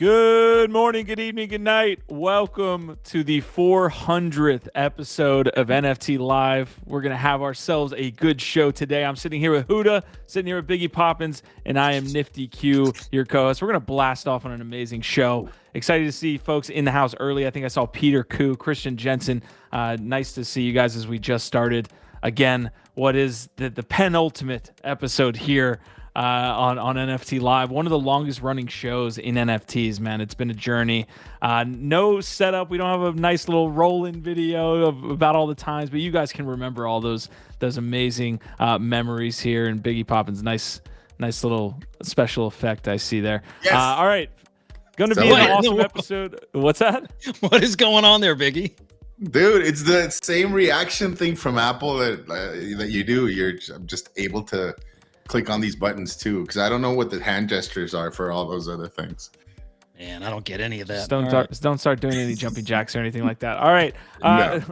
Good morning, good evening, good night. Welcome to the 400th episode of NFT Live. We're going to have ourselves a good show today. I'm sitting here with Huda, sitting here with Biggie Poppins, and I am Nifty Q, your co-host. We're going to blast off on an amazing show. Excited to see folks in the house early. I think I saw Peter Koo, Christian Jensen. Nice to see you guys as we just started. Again, what is the penultimate episode here on NFT Live, one of the longest running shows in NFTs, man. It's been a journey. No setup. We don't have a nice little roll-in video about all the times, but you guys can remember all those amazing memories here. And Biggie Poppins, nice little special effect I see there. Yes. All right, going to be an awesome episode. What's that? What is going on there, Biggie? Dude, it's the same reaction thing from Apple that you do. I'm just able to click on these buttons too, because I don't know what the hand gestures are for all those other things. Man, I don't get any of that. Don't start doing any jumping jacks or anything like that. All right.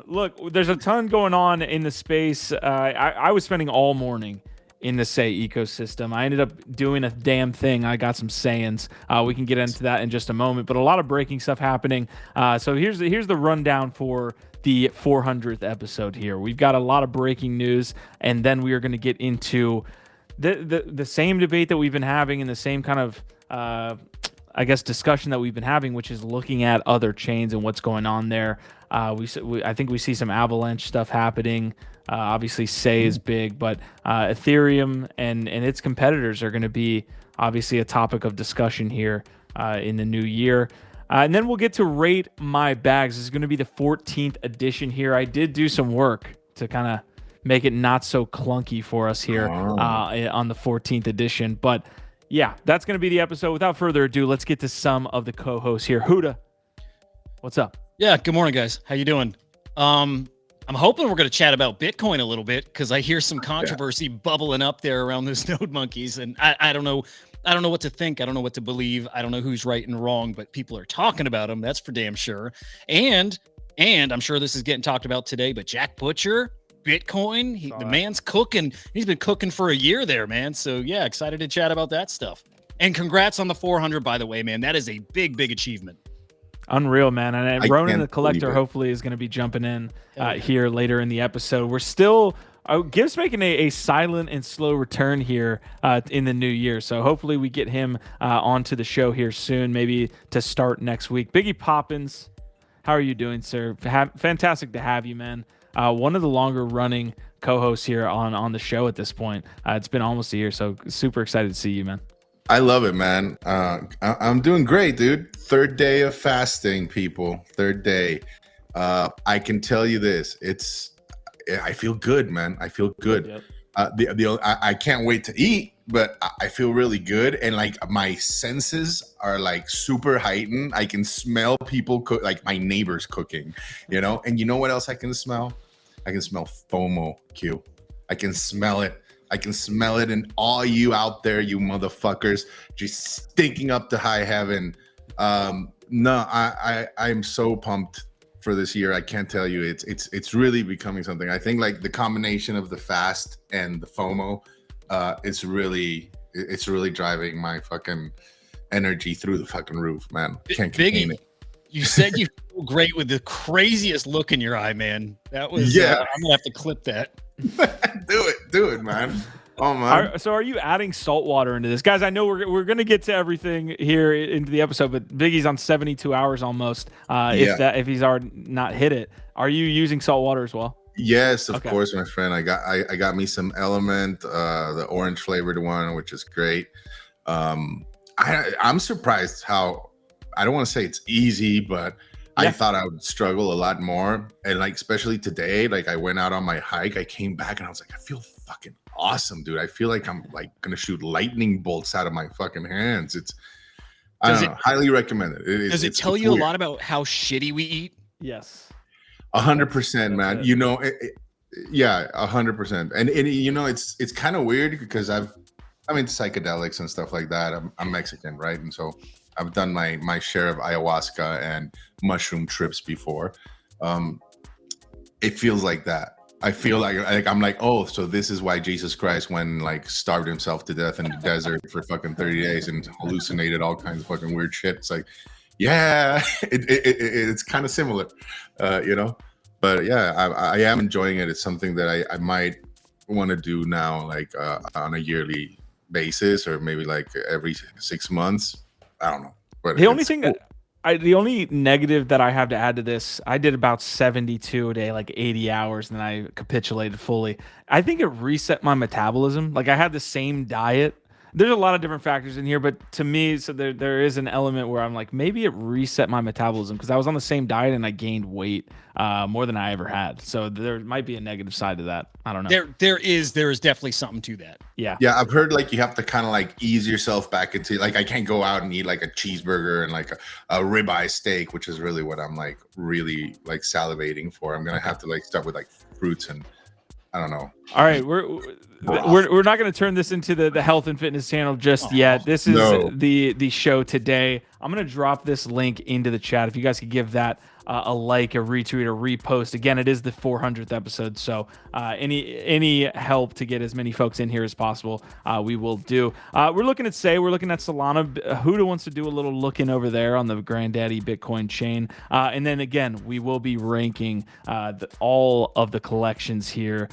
Look, there's a ton going on in the space. I was spending all morning in the SEI ecosystem. I ended up doing a damn thing. I got some sayings. We can get into that in just a moment, but a lot of breaking stuff happening. So here's the rundown for the 400th episode here. We've got a lot of breaking news, and then we are going to get into the same debate that we've been having and the same kind of, I guess, discussion that we've been having, which is looking at other chains and what's going on there. I think we see some Avalanche stuff happening. Obviously, SEI is big, but Ethereum and its competitors are going to be obviously a topic of discussion here in the new year. And then we'll get to Rate My Bags. This is going to be the 14th edition here. I did do some work to kind of make it not so clunky for us here on the 14th edition. But yeah, that's going to be the episode. Without further ado, let's get to some of the co-hosts here. Huda, what's up? Yeah, good morning, guys. How you doing? I'm hoping we're going to chat about Bitcoin a little bit, because I hear some controversy bubbling up there around those node monkeys, and I don't know. I don't know what to think. I don't know what to believe. I don't know who's right and wrong, but people are talking about them. That's for damn sure. And I'm sure this is getting talked about today, but Jack Butcher, Bitcoin, the man's cooking. He's been cooking for a year there, man. So yeah, excited to chat about that stuff. And congrats on the 400, by the way, man. That is a big achievement. Unreal, man. And Ronan the Collector hopefully is going to be jumping in here later in the episode. We're still Gibbs making a silent and slow return here in the new year. So hopefully we get him onto the show here soon, maybe to start next week. Biggie Poppins, how are you doing, sir? Fantastic to have you, man. One of the longer running co-hosts here on the show at this point. It's been almost a year, so super excited to see you, man. I love it, man. I'm doing great, dude. Third day of fasting, people. Third day. I can tell you this. I feel good, man. I feel good. Yep. I can't wait to eat, but I feel really good. And like my senses are like super heightened. I can smell people cook, like my neighbors cooking, you know? And you know what else I can smell? I can smell FOMO, Q. I can smell it. I can smell it. And all you out there, you motherfuckers, just stinking up to high heaven. No, I'm so pumped for this year. I can't tell you. It's really becoming something. I think like the combination of the fast and the FOMO, it's really driving my fucking energy through the fucking roof, man. Can't contain it. You said you feel great with the craziest look in your eye, man. That was I'm gonna have to clip that. do it, man. Oh man. So are you adding salt water into this, guys? I know we're gonna get to everything here into the episode, but Biggie's on 72 hours almost. If he's already not hit it, are you using salt water as well? Yes, of course, my friend. I got me some Element, the orange flavored one, which is great. I'm surprised how, I don't want to say it's easy, but I thought I would struggle a lot more. And like, especially today, like I went out on my hike, I came back and I was like, I feel fucking awesome, dude. I feel like I'm like going to shoot lightning bolts out of my fucking hands. I don't know, highly recommend it. Does it tell you a lot about how shitty we eat? Yes. 100%, man. You know, 100%. And you know, it's kind of weird because I'm into psychedelics and stuff like that. I'm Mexican, right? And so I've done my share of ayahuasca and mushroom trips before. It feels like that. I feel like I'm like, oh, so this is why Jesus Christ went like starved himself to death in the desert for fucking 30 days and hallucinated all kinds of fucking weird shit. It's like, yeah, it's kind of similar, you know. But yeah, I am enjoying it. It's something that I might want to do now, like on a yearly basis, or maybe like every 6 months. I don't know. But the only thing the only negative that I have to add to this, I did about 72 a day, like 80 hours, and then I capitulated fully. I think it reset my metabolism. Like I had the same diet. There's a lot of different factors in here, but to me, so there is an element where I'm like, maybe it reset my metabolism because I was on the same diet and I gained weight more than I ever had. So there might be a negative side to that. I don't know. There is definitely something to that. Yeah. Yeah, I've heard like you have to kind of like ease yourself back into, like, I can't go out and eat like a cheeseburger and like a ribeye steak, which is really what I'm like really like salivating for. I'm gonna have to like start with like fruits and I don't know. All right, we're not going to turn this into the health and fitness channel just yet. This is the show today. I'm going to drop this link into the chat. If you guys could give that a like, a retweet, a repost. Again, it is the 400th episode, so any help to get as many folks in here as possible, we will do. We're looking at Solana. Huda wants to do a little looking over there on the Granddaddy Bitcoin chain, and then again, we will be ranking all of the collections here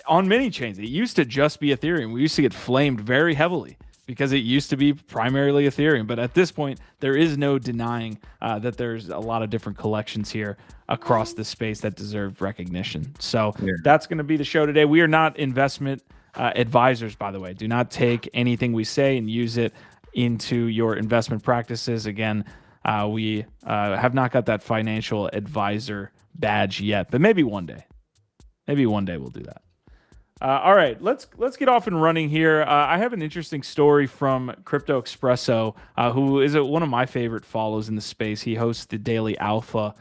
on many chains. It used to just be Ethereum. We used to get flamed very heavily because it used to be primarily Ethereum. But at this point, there is no denying that there's a lot of different collections here across the space that deserve recognition. So that's going to be the show today. We are not investment advisors, by the way. Do not take anything we say and use it into your investment practices. Again, we have not got that financial advisor badge yet, but maybe one day. Maybe one day we'll do that. All right, let's get off and running here. I have an interesting story from Crypto Espresso, who is one of my favorite follows in the space. He hosts the Daily Alpha,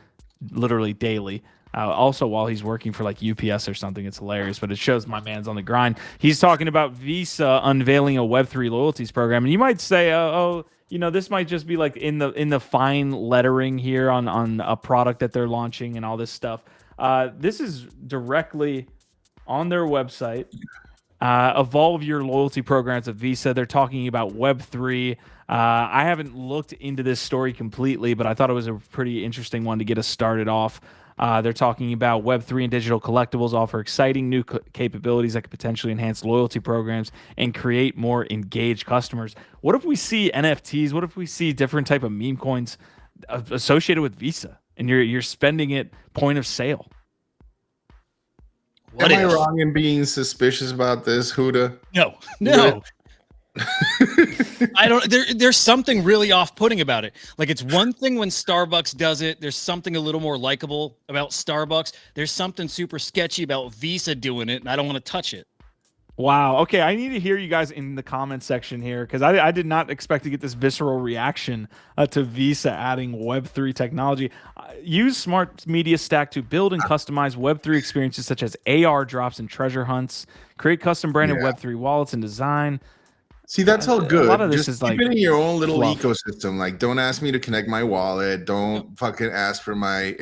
literally daily. Also, while he's working for like UPS or something, it's hilarious. But it shows my man's on the grind. He's talking about Visa unveiling a Web3 loyalties program, and you might say, this might just be like in the fine lettering here on a product that they're launching and all this stuff. This is directly on their website. Evolve your loyalty programs at Visa. They're talking about Web3. I haven't looked into this story completely, but I thought it was a pretty interesting one to get us started off. They're talking about Web3 and digital collectibles offer exciting new capabilities that could potentially enhance loyalty programs and create more engaged customers. What if we see NFTs? What if we see different type of meme coins associated with Visa and you're spending it point of sale? Am I wrong in being suspicious about this, Huda? No. I don't. There's something really off-putting about it. Like, it's one thing when Starbucks does it. There's something a little more likable about Starbucks. There's something super sketchy about Visa doing it, and I don't want to touch it. Wow. Okay, I need to hear you guys in the comment section here because I did not expect to get this visceral reaction to Visa adding Web3 technology. Use Smart Media Stack to build and customize Web3 experiences such as AR drops and treasure hunts. Create custom branded Web3 wallets and design. See, that's all good. A lot of this Just is keep like it in your own little fluff. ecosystem. Like, don't ask me to connect my wallet. Don't fucking ask for me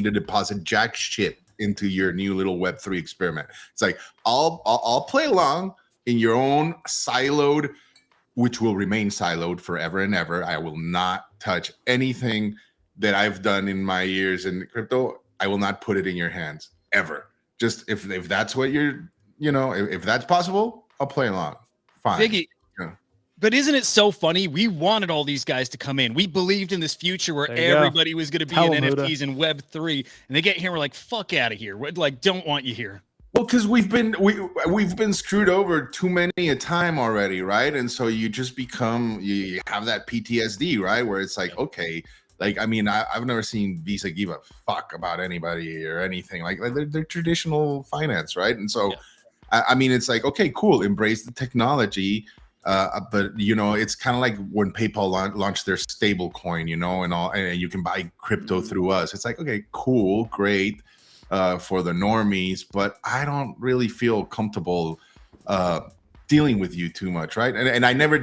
to deposit jack shit into your new little Web3 experiment. It's like I'll play along in your own siloed, which will remain siloed forever and ever. I will not touch anything that I've done in my years in crypto. I will not put it in your hands ever. Just if that's what you're, if that's possible, I'll play along. Fine. Biggie. But isn't it so funny? We wanted all these guys to come in. We believed in this future where everybody was going to be in NFTs and Web3, and they get here and we're like, fuck out of here. We're like, don't want you here. Well, because we've been screwed over too many a time already, right? And so you just you have that PTSD, right? Where it's like, okay, like, I mean, I've never seen Visa give a fuck about anybody or anything. Like they're traditional finance, right? And so, I mean, it's like, okay, cool, embrace the technology. But it's kind of like when PayPal launched their stable coin, and you can buy crypto through us. It's like, okay, cool, great for the normies, but I don't really feel comfortable dealing with you too much, right? And I never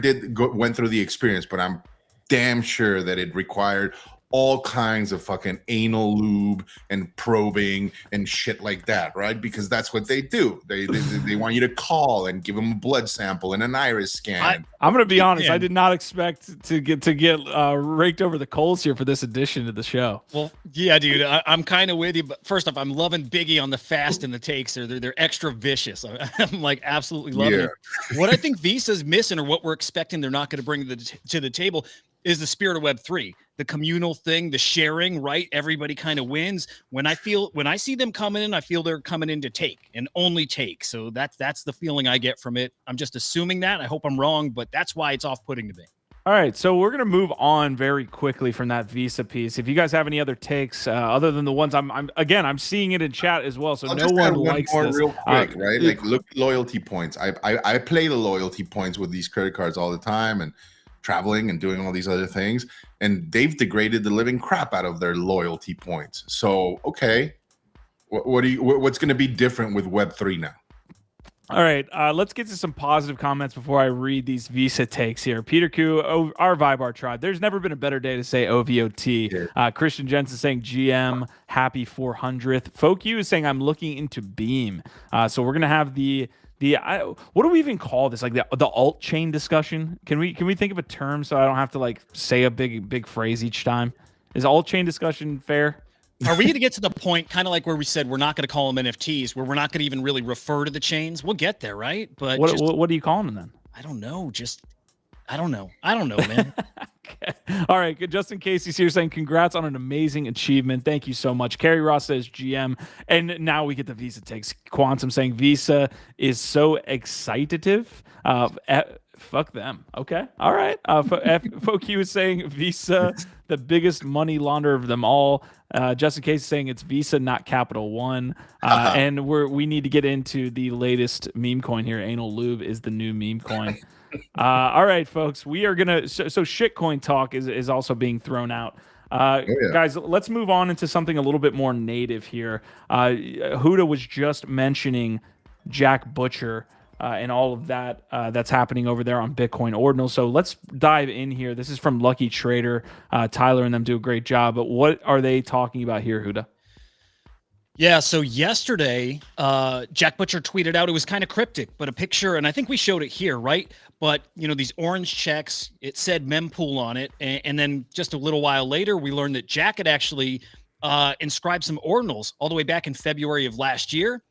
went through the experience, but I'm damn sure that it required all kinds of fucking anal lube and probing and shit like that, right? Because that's what they do. They want you to call and give them a blood sample and an iris scan. I'm gonna be honest. Yeah. I did not expect to get raked over the coals here for this edition of the show. Well, yeah, dude, I'm kind of with you. But first off, I'm loving Biggie on the fast and the takes. They're extra vicious. I'm like absolutely loving it. What I think Visa's missing, or what we're expecting they're not going to bring to the table, is the spirit of Web3, the communal thing, the sharing, right? Everybody kind of wins. When I see them coming in, I feel they're coming in to take and only take. So that's the feeling I get from it. I'm just assuming that. I hope I'm wrong, but that's why it's off-putting to me. All right, so we're gonna move on very quickly from that Visa piece. If you guys have any other takes other than the ones I'm seeing it in chat as well. So I'll no just one add likes more this. real quick, right? Like look, loyalty points. I play the loyalty points with these credit cards all the time, and traveling and doing all these other things, and they've degraded the living crap out of their loyalty points. So okay, what's going to be different with Web3 now? All right, let's get to some positive comments before I read these Visa takes here. Peter Q, our Vibe, our tribe. There's never been a better day to say OVOT. Yeah. Christian Jensen saying GM, happy 400th. Folk U is saying I'm looking into Beam. So we're gonna have what do we even call this? Like the alt chain discussion? Can we think of a term so I don't have to like say a big phrase each time? Is alt chain discussion fair? Are we going to get to the point, kind of like where we said we're not going to call them NFTs, where we're not going to even really refer to the chains? We'll get there, right? But what do you call them then? I don't know. I don't know, man. Okay. All right. Good. Just in case he's here saying congrats on an amazing achievement. Thank you so much. Kerry Ross says GM. And now we get the Visa takes. Quantum saying Visa is so excitative. Fuck them. Okay. All right. FOQ is saying Visa, the biggest money launderer of them all. Justin Case is saying it's Visa, not Capital One. And we need to get into the latest meme coin here. Anal Lube is the new meme coin. All right, folks. We are gonna so shitcoin talk is also being thrown out. Guys, let's move on into something a little bit more native here. Huda was just mentioning Jack Butcher. And all of that that's happening over there on Bitcoin Ordinals. So let's dive in here. This is from Lucky Trader. Tyler and them do a great job. But what are they talking about here, Huda? Yeah, so yesterday, Jack Butcher tweeted out, it was kind of cryptic, but a picture, and I think we showed it here, right? But, these orange checks, it said mempool on it. And then just a little while later, we learned that Jack had actually inscribed some Ordinals all the way back in February of last year.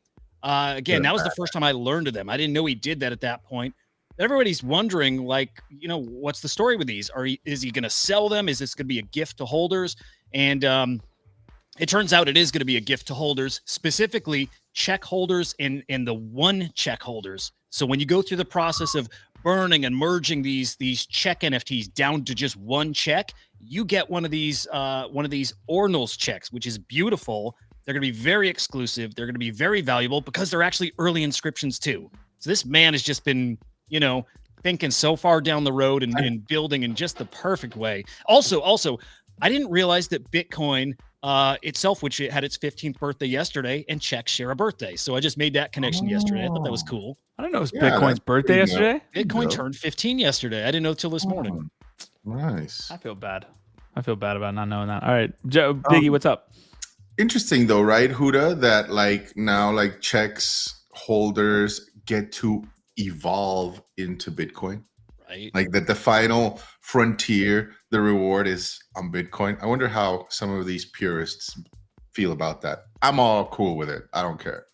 Again, that was the first time I learned of them. I didn't know he did that at that point. Everybody's wondering, like, what's the story with these? Is he going to sell them? Is this going to be a gift to holders? And it turns out it is going to be a gift to holders, specifically check holders and the one check holders. So when you go through the process of burning and merging these check NFTs down to just one check, you get one of these Ordinals checks, which is beautiful. They're going to be very exclusive. They're going to be very valuable because they're actually early inscriptions too. So this man has just been, thinking so far down the road and building in just the perfect way. Also, I didn't realize that Bitcoin itself, which it had its 15th birthday yesterday, and checks share a birthday. So I just made that connection yesterday. I thought that was cool. I don't know. It was Bitcoin's birthday yesterday. Bitcoin turned 15 yesterday. I didn't know till this morning. Nice. I feel bad about not knowing that. All right, Biggie, what's up? Interesting though, right, Huda, that now checks holders get to evolve into Bitcoin. Right. Like that the final frontier, the reward is on Bitcoin. I wonder how some of these purists feel about that. I'm all cool with it. I don't care.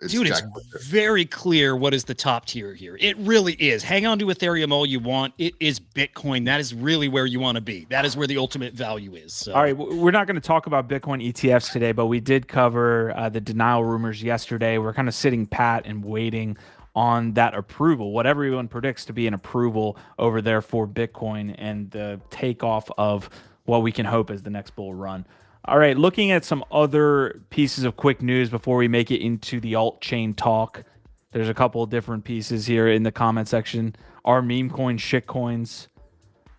Dude, it's very clear what is the top tier here. It really is. Hang on to Ethereum all you want. It is Bitcoin. That is really where you want to be. That is where the ultimate value is. So. All right, we're not going to talk about Bitcoin ETFs today, but we did cover the denial rumors yesterday. We're kind of sitting pat and waiting on that approval, what everyone predicts to be an approval over there for Bitcoin and the takeoff of what we can hope is the next bull run. All right, looking at some other pieces of quick news before we make it into the alt chain talk. There's a couple of different pieces here in the comment section. Are meme coins shit coins?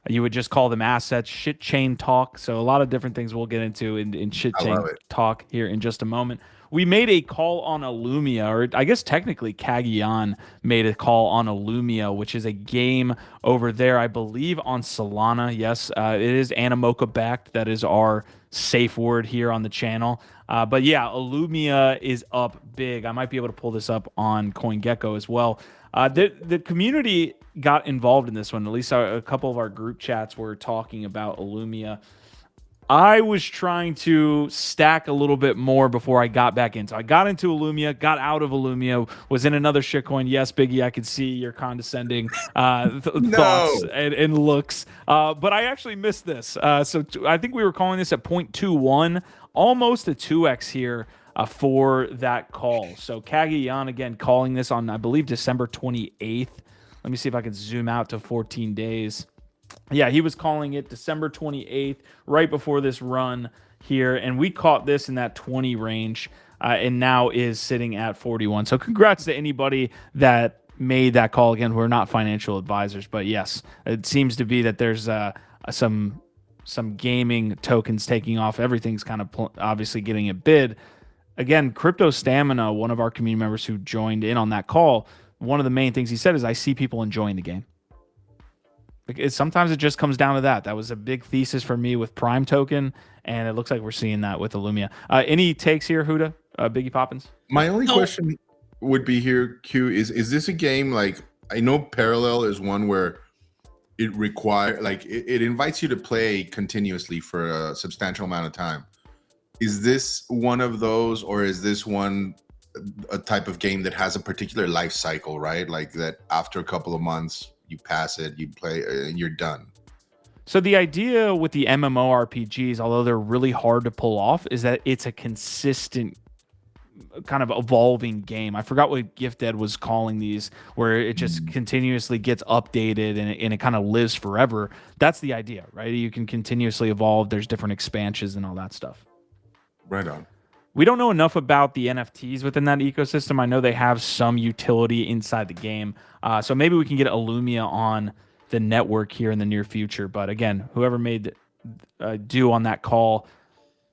You would just call them assets. Shit chain talk. So a lot of different things we'll get into in shit chain talk here in just a moment. we made a call on Elumia, or I guess technically Kagiyan made a call on Elumia, which is a game over there, I believe, on Solana. Yes, it is Animoca backed. That is our safe word here on the channel. But yeah, Elumia is up big. I might be able to pull this up on CoinGecko as well. The community got involved in this one. At least a couple of our group chats were talking about Elumia. I was trying to stack a little bit more before I got back in. So I got into Elumia, got out of Elumia, was in another shitcoin. Yes, Biggie, I could see your condescending thoughts and looks. But I actually missed this. I think we were calling this at 0.21, almost a 2x here for that call. So Kagiyan, again, calling this on, I believe, December 28th. Let me see if I can zoom out to 14 days. Yeah, he was calling it December 28th, right before this run here. And we caught this in that 20 range and now is sitting at 41. So congrats to anybody that made that call. Again, we're not financial advisors, but yes, it seems to be that there's some gaming tokens taking off. Everything's kind of obviously getting a bid. Again, Crypto Stamina, one of our community members who joined in on that call, one of the main things he said is, I see people enjoying the game. Sometimes it just comes down to that. That was a big thesis for me with Prime Token, and it looks like we're seeing that with Elumia. Any takes here, Huda? Biggie Poppins? My only question would be here, Q, is this a game like, I know Parallel is one where it requires, like, it invites you to play continuously for a substantial amount of time. Is this one of those, or is this one a type of game that has a particular life cycle, right? Like that after a couple of months, you pass it, you play, and you're done. So the idea with the MMORPGs, although they're really hard to pull off, is that it's a consistent kind of evolving game. I forgot what Gifted was calling these, where it just continuously gets updated and it kind of lives forever. That's the idea, right? You can continuously evolve. There's different expansions and all that stuff. Right on. We don't know enough about the NFTs within that ecosystem. I know they have some utility inside the game. So maybe we can get Elumia on the network here in the near future. But again, whoever made due on that call,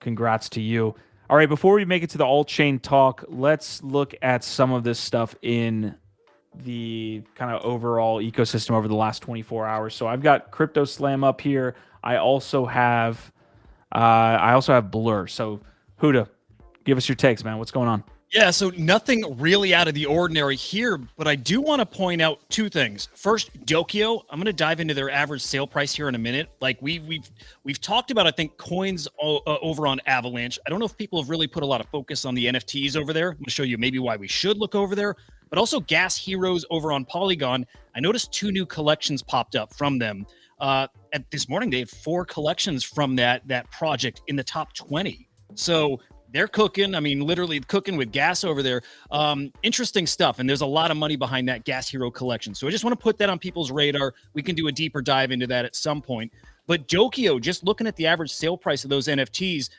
congrats to you. All right, before we make it to the alt-chain talk, let's look at some of this stuff in the kind of overall ecosystem over the last 24 hours. So I've got Crypto Slam up here. I also have Blur. So Huda, give us your takes, man. What's going on? Yeah, so nothing really out of the ordinary here, but I do want to point out two things. First, Dokio. I'm going to dive into their average sale price here in a minute. Like we've talked about, I think, coins over on Avalanche. I don't know if people have really put a lot of focus on the NFTs over there. I'm going to show you maybe why we should look over there, but also Gas Heroes over on Polygon. I noticed 2 new collections popped up from them. At this morning, they had 4 collections from that project in the top 20. So they're cooking. I mean, literally cooking with gas over there. Interesting stuff. And there's a lot of money behind that Gas Hero collection. So I just want to put that on people's radar. We can do a deeper dive into that at some point. But Dokio, just looking at the average sale price of those NFTs,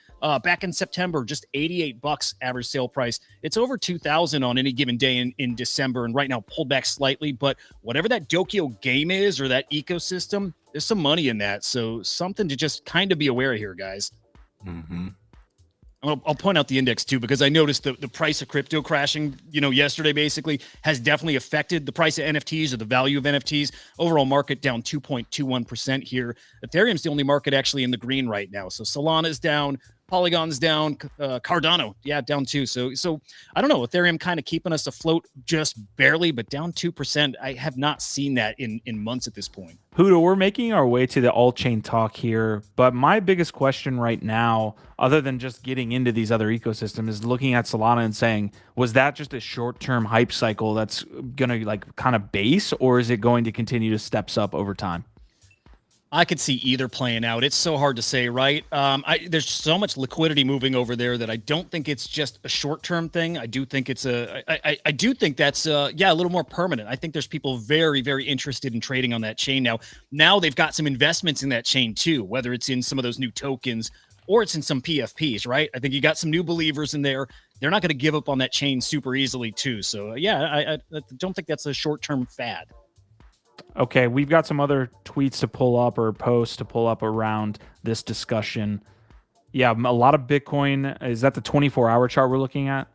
back in September, just $88 average sale price. It's over 2,000 on any given day in December. And right now pulled back slightly. But whatever that Dokio game is or that ecosystem, there's some money in that. So something to just kind of be aware of here, guys. Mm-hmm. I'll point out the index too, because I noticed the price of crypto crashing, yesterday basically has definitely affected the price of NFTs or the value of NFTs. Overall market down 2.21% here. Ethereum's the only market actually in the green right now. So Solana's down, Polygon's down, Cardano, down too. So I don't know, Ethereum kind of keeping us afloat just barely, but down 2%. I have not seen that in months at this point. Huda, we're making our way to the alt-chain talk here, but my biggest question right now, other than just getting into these other ecosystems, is looking at Solana and saying, was that just a short-term hype cycle that's going to kind of base, or is it going to continue to steps up over time? I could see either playing out. It's so hard to say, right? There's so much liquidity moving over there that I don't think it's just a short-term thing. I do think it's I do think that's a little more permanent. I think there's people very, very interested in trading on that chain now. Now they've got some investments in that chain too, whether it's in some of those new tokens or it's in some PFPs, right? I think you got some new believers in there. They're not going to give up on that chain super easily too. So I don't think that's a short-term fad. Okay, we've got some other tweets to pull up or posts to pull up around this discussion. Yeah, a lot of Bitcoin. Is that the 24-hour chart we're looking at?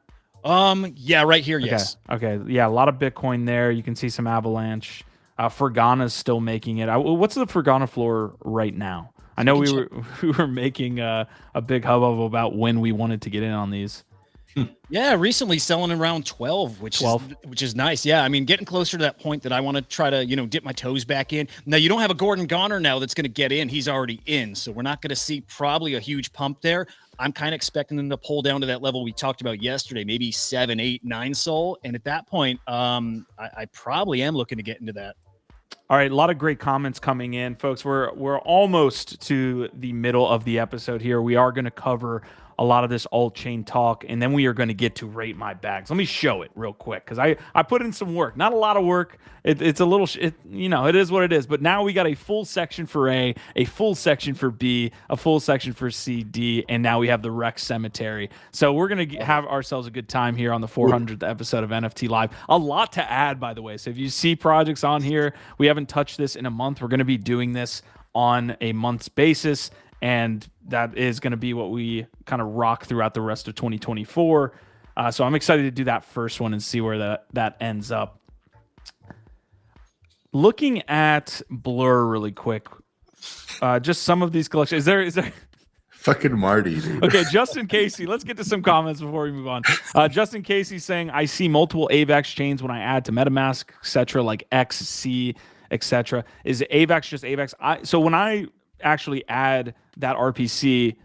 Yeah, right here. Yes. Okay. Yeah, a lot of Bitcoin there. You can see some Avalanche. Fergana's still making it. What's the Fergana floor right now? I know we were making a big hubbub about when we wanted to get in on these. Yeah, recently selling around 12, which is nice. Yeah, I mean, getting closer to that point that I want to try to, dip my toes back in. Now, you don't have a Gordon Goner now that's going to get in. He's already in. So we're not going to see probably a huge pump there. I'm kind of expecting them to pull down to that level we talked about yesterday, maybe 7, 8, 9 SOL. And at that point, I probably am looking to get into that. All right, a lot of great comments coming in, folks. We're almost to the middle of the episode here. We are going to cover a lot of this alt chain talk, and then we are going to get to rate my bags. Let me show it real quick because I put in some work, not a lot of work. It's a little, it is what it is. But now we got a full section for A, a full section for B, a full section for C, D, and now we have the Rex Cemetery. So we're going to have ourselves a good time here on the 400th episode of NFT Live. A lot to add, by the way. So if you see projects on here, we haven't touched this in a month. We're going to be doing this on a month's basis. And that is going to be what we kind of rock throughout the rest of 2024. So I'm excited to do that first one and see where that ends up. Looking at Blur really quick, just some of these collections. Is there fucking Marty, dude. Okay, Justin Casey. Let's get to some comments before we move on. Justin Casey saying, I see multiple AVAX chains when I add to MetaMask, etc., like XC, etc. Is AVAX just AVAX? So when I actually add that RPC,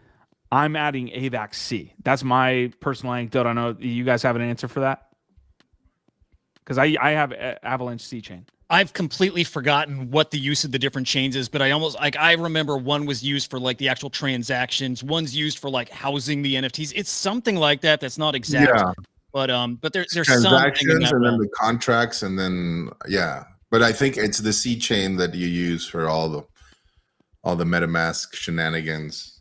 I'm adding AVAX C. That's my personal anecdote. I know you guys have an answer for that because I have Avalanche C chain. I've completely forgotten what the use of the different chains is, but I remember one was used for like the actual transactions, one's used for like housing the NFTs. It's something like that. That's not exact, but there's transactions and then the contracts and then but I think it's the C chain that you use for all the MetaMask shenanigans.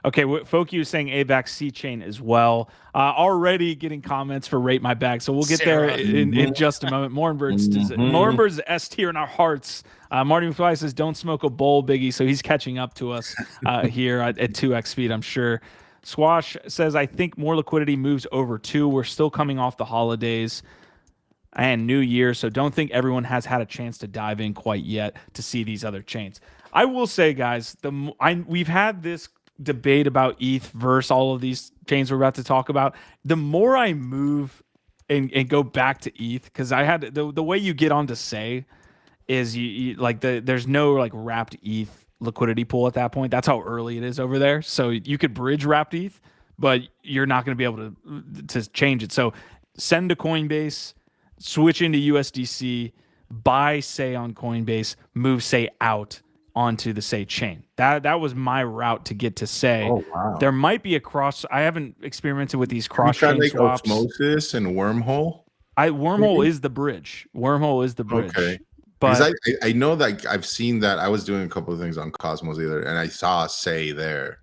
Okay, Foki is saying AVAX C chain as well. Already getting comments for rate my bag, so we'll get there in just a moment. Morenbird's S tier in our hearts. Marty McFly says, "Don't smoke a bowl, Biggie." So he's catching up to us here at 2x speed, I'm sure. Swash says, "I think more liquidity moves over too. We're still coming off the holidays and New Year, so don't think everyone has had a chance to dive in quite yet to see these other chains." I will say, guys, we've had this debate about ETH versus all of these chains we're about to talk about. The more I move and go back to ETH, because I had the way you get onto SEI is you like there's no like wrapped ETH liquidity pool at that point. That's how early it is over there. So you could bridge wrapped ETH, but you're not going to be able to change it. So send to Coinbase, switch into USDC, buy SEI on Coinbase, move SEI out onto the SEI chain. That was my route to get to SEI. Oh, wow. There might be a cross. I haven't experimented with these cross chain swaps. Osmosis and Wormhole. Wormhole is the bridge. Wormhole is the bridge. Okay. But I know that I've seen that. I was doing a couple of things on Cosmos either, and I saw SEI there.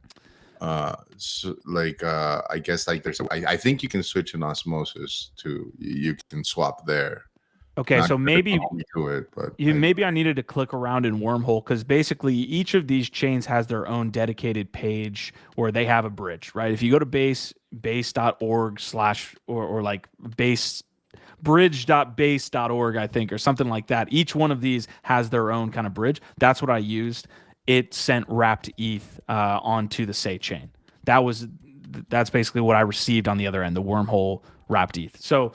So I guess like I think you can switch in Osmosis to you can swap there. Okay, so maybe maybe I needed to click around in Wormhole because basically each of these chains has their own dedicated page where they have a bridge, right? If you go to base.org / or like bridge.base.org, I think, or something like that. Each one of these has their own kind of bridge. That's what I used. It sent wrapped ETH onto the SEI chain. That's basically what I received on the other end, the Wormhole wrapped ETH. So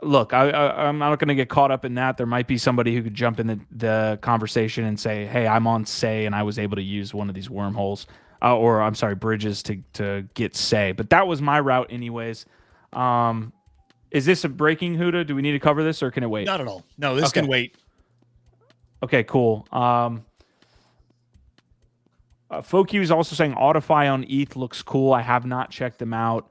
look, I'm not going to get caught up in that. There might be somebody who could jump in the conversation and say, hey, I'm on SEI and I was able to use one of these wormholes or I'm sorry, bridges to get SEI. But that was my route anyways. Is this a breaking, Huda? Do we need to cover this or can it wait? Not at all. No, this can wait. Okay, cool. Foki is also saying Autify on ETH looks cool. I have not checked them out.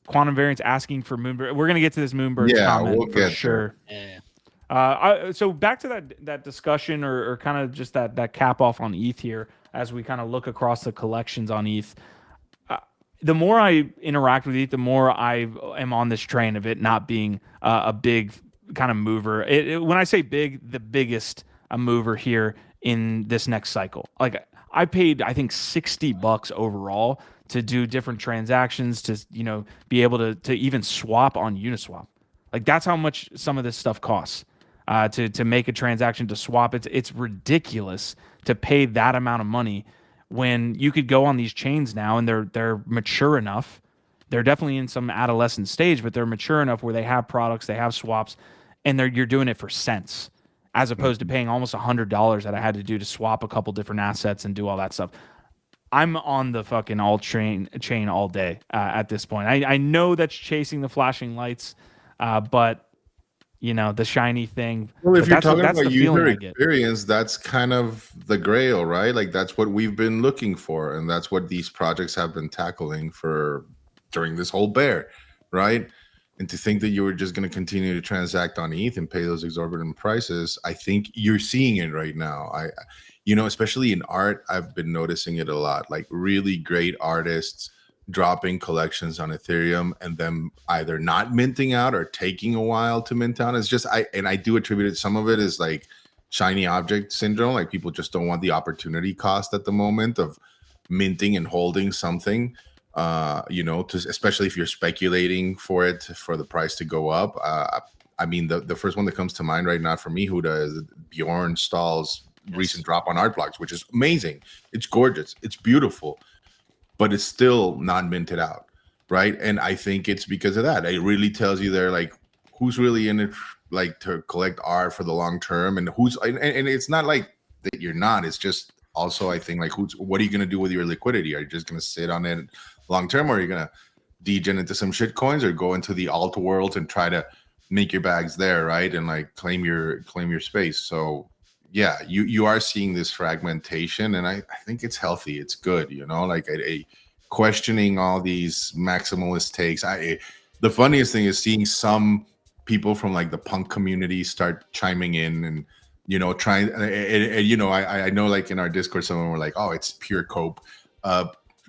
Quantum Variance asking for Moonbird. We're going to get to this Moonbird comment we'll for sure. Yeah. So back to that discussion or kind of just that cap off on ETH here as we kind of look across the collections on ETH. The more I interact with ETH, the more I am on this train of it not being a big kind of mover. When I say big, the biggest mover here in this next cycle. Like I paid, I think $60 overall to do different transactions to, be able to even swap on Uniswap. Like that's how much some of this stuff costs to make a transaction to swap. It's ridiculous to pay that amount of money when you could go on these chains now and they're mature enough. They're definitely in some adolescent stage, but they're mature enough where they have products, they have swaps, and you're doing it for cents, as opposed to paying almost $100 that I had to do to swap a couple different assets and do all that stuff. I'm on the fucking alt chain all day at this point. I know that's chasing the flashing lights, but the shiny thing. Well, if you're talking that's about the feeling user experience, that's kind of the grail, right? Like that's what we've been looking for, and that's what these projects have been tackling for during this whole bear, right? And to think that you were just going to continue to transact on ETH and pay those exorbitant prices, I think you're seeing it right now. Especially in art, I've been noticing it a lot. Like really great artists dropping collections on Ethereum and then either not minting out or taking a while to mint out. It's just I do attribute it. Some of it is like shiny object syndrome. Like people just don't want the opportunity cost at the moment of minting and holding something. Especially if you're speculating for the price to go up. The first one that comes to mind right now for me, Huda, is Bjorn Stahl's recent drop on Art Blocks, which is amazing. It's gorgeous. It's beautiful, but it's still not minted out, right? And I think it's because of that. It really tells you there, like, who's really in it, like, to collect art for the long term, and and it's not like that you're not. It's just also, I think, like, what are you going to do with your liquidity? Are you just going to sit on it long term, or are you going to degen into some shit coins or go into the alt world and try to make your bags there, right? And like claim your space. So yeah, you are seeing this fragmentation, and I think it's healthy. It's good, like a questioning all these maximalist takes. The funniest thing is seeing some people from like the punk community start chiming in and trying. I know, like in our Discord, someone were like, "Oh, it's pure cope."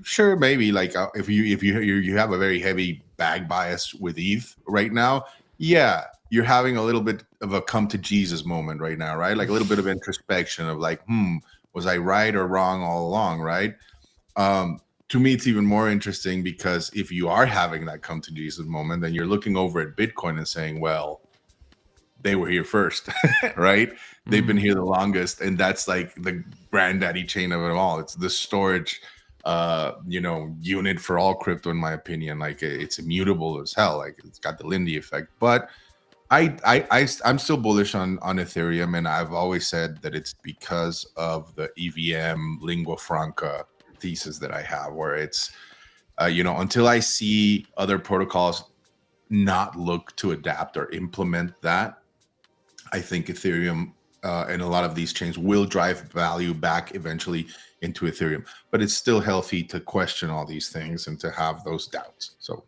Sure, maybe like if you have a very heavy bag bias with ETH right now, yeah, you're having a little bit of a come to Jesus moment right now, right? Like a little bit of introspection of like, was I right or wrong all along, right? To me, it's even more interesting because if you are having that come to Jesus moment, then you're looking over at Bitcoin and saying, well, they were here first, right? They've been here the longest, and that's like the granddaddy chain of it all. It's the storage unit for all crypto, in my opinion. Like it's immutable as hell. Like it's got the Lindy effect. But I'm still bullish on Ethereum, and I've always said that it's because of the EVM lingua franca thesis that I have, where it's until I see other protocols not look to adapt or implement that, I think Ethereum and a lot of these chains will drive value back eventually into Ethereum. But it's still healthy to question all these things and to have those doubts. So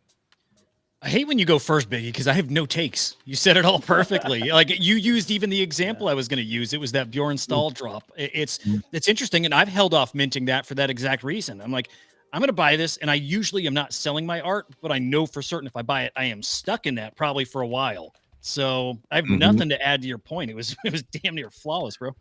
I hate when you go first, Biggie, because I have no takes. You said it all perfectly. Like you used even the example I was going to use. It was that Bjorn Stahl drop. It's interesting, and I've held off minting that for that exact reason. I'm like, I'm going to buy this, and I usually am not selling my art, but I know for certain if I buy it, I am stuck in that probably for a while. So I have nothing to add to your point. It was damn near flawless, bro.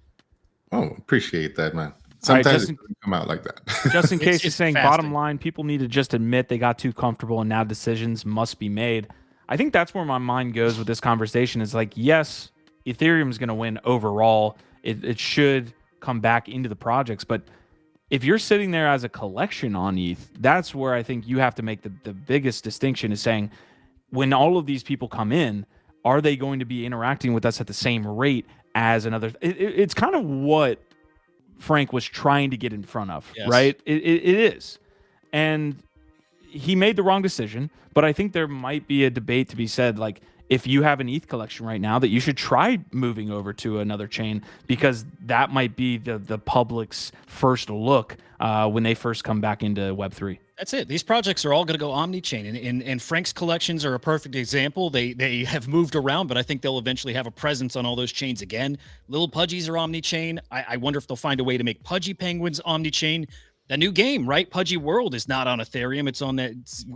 Oh, appreciate that, man. Sometimes it doesn't come out like that. Just in case you're saying fasting. bottom line, people need to just admit they got too comfortable and now decisions must be made. I think that's where my mind goes with this conversation is like, yes, Ethereum is going to win overall. It should come back into the projects. But if you're sitting there as a collection on ETH, that's where I think you have to make the biggest distinction is saying when all of these people come in, are they going to be interacting with us at the same rate as another? It's kind of what Frank was trying to get in front of, right? It is. And he made the wrong decision, but I think there might be a debate to be said, like, if you have an ETH collection right now, that you should try moving over to another chain because that might be the public's first look when they first come back into Web3. That's it. These projects are all going to go omni-chain, and Frank's collections are a perfect example. They have moved around, but I think they'll eventually have a presence on all those chains again. Little Pudgies are omni-chain. I wonder if they'll find a way to make Pudgy Penguins omni-chain. The new game, right? Pudgy World is not on Ethereum. It's on that.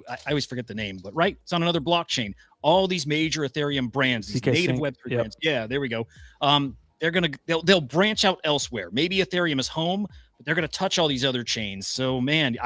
I always forget the name, but right, it's on another blockchain. All these major Ethereum brands, these native Web3 brands. Yeah, there we go. they'll branch out elsewhere. Maybe Ethereum is home, but they're gonna touch all these other chains. So man,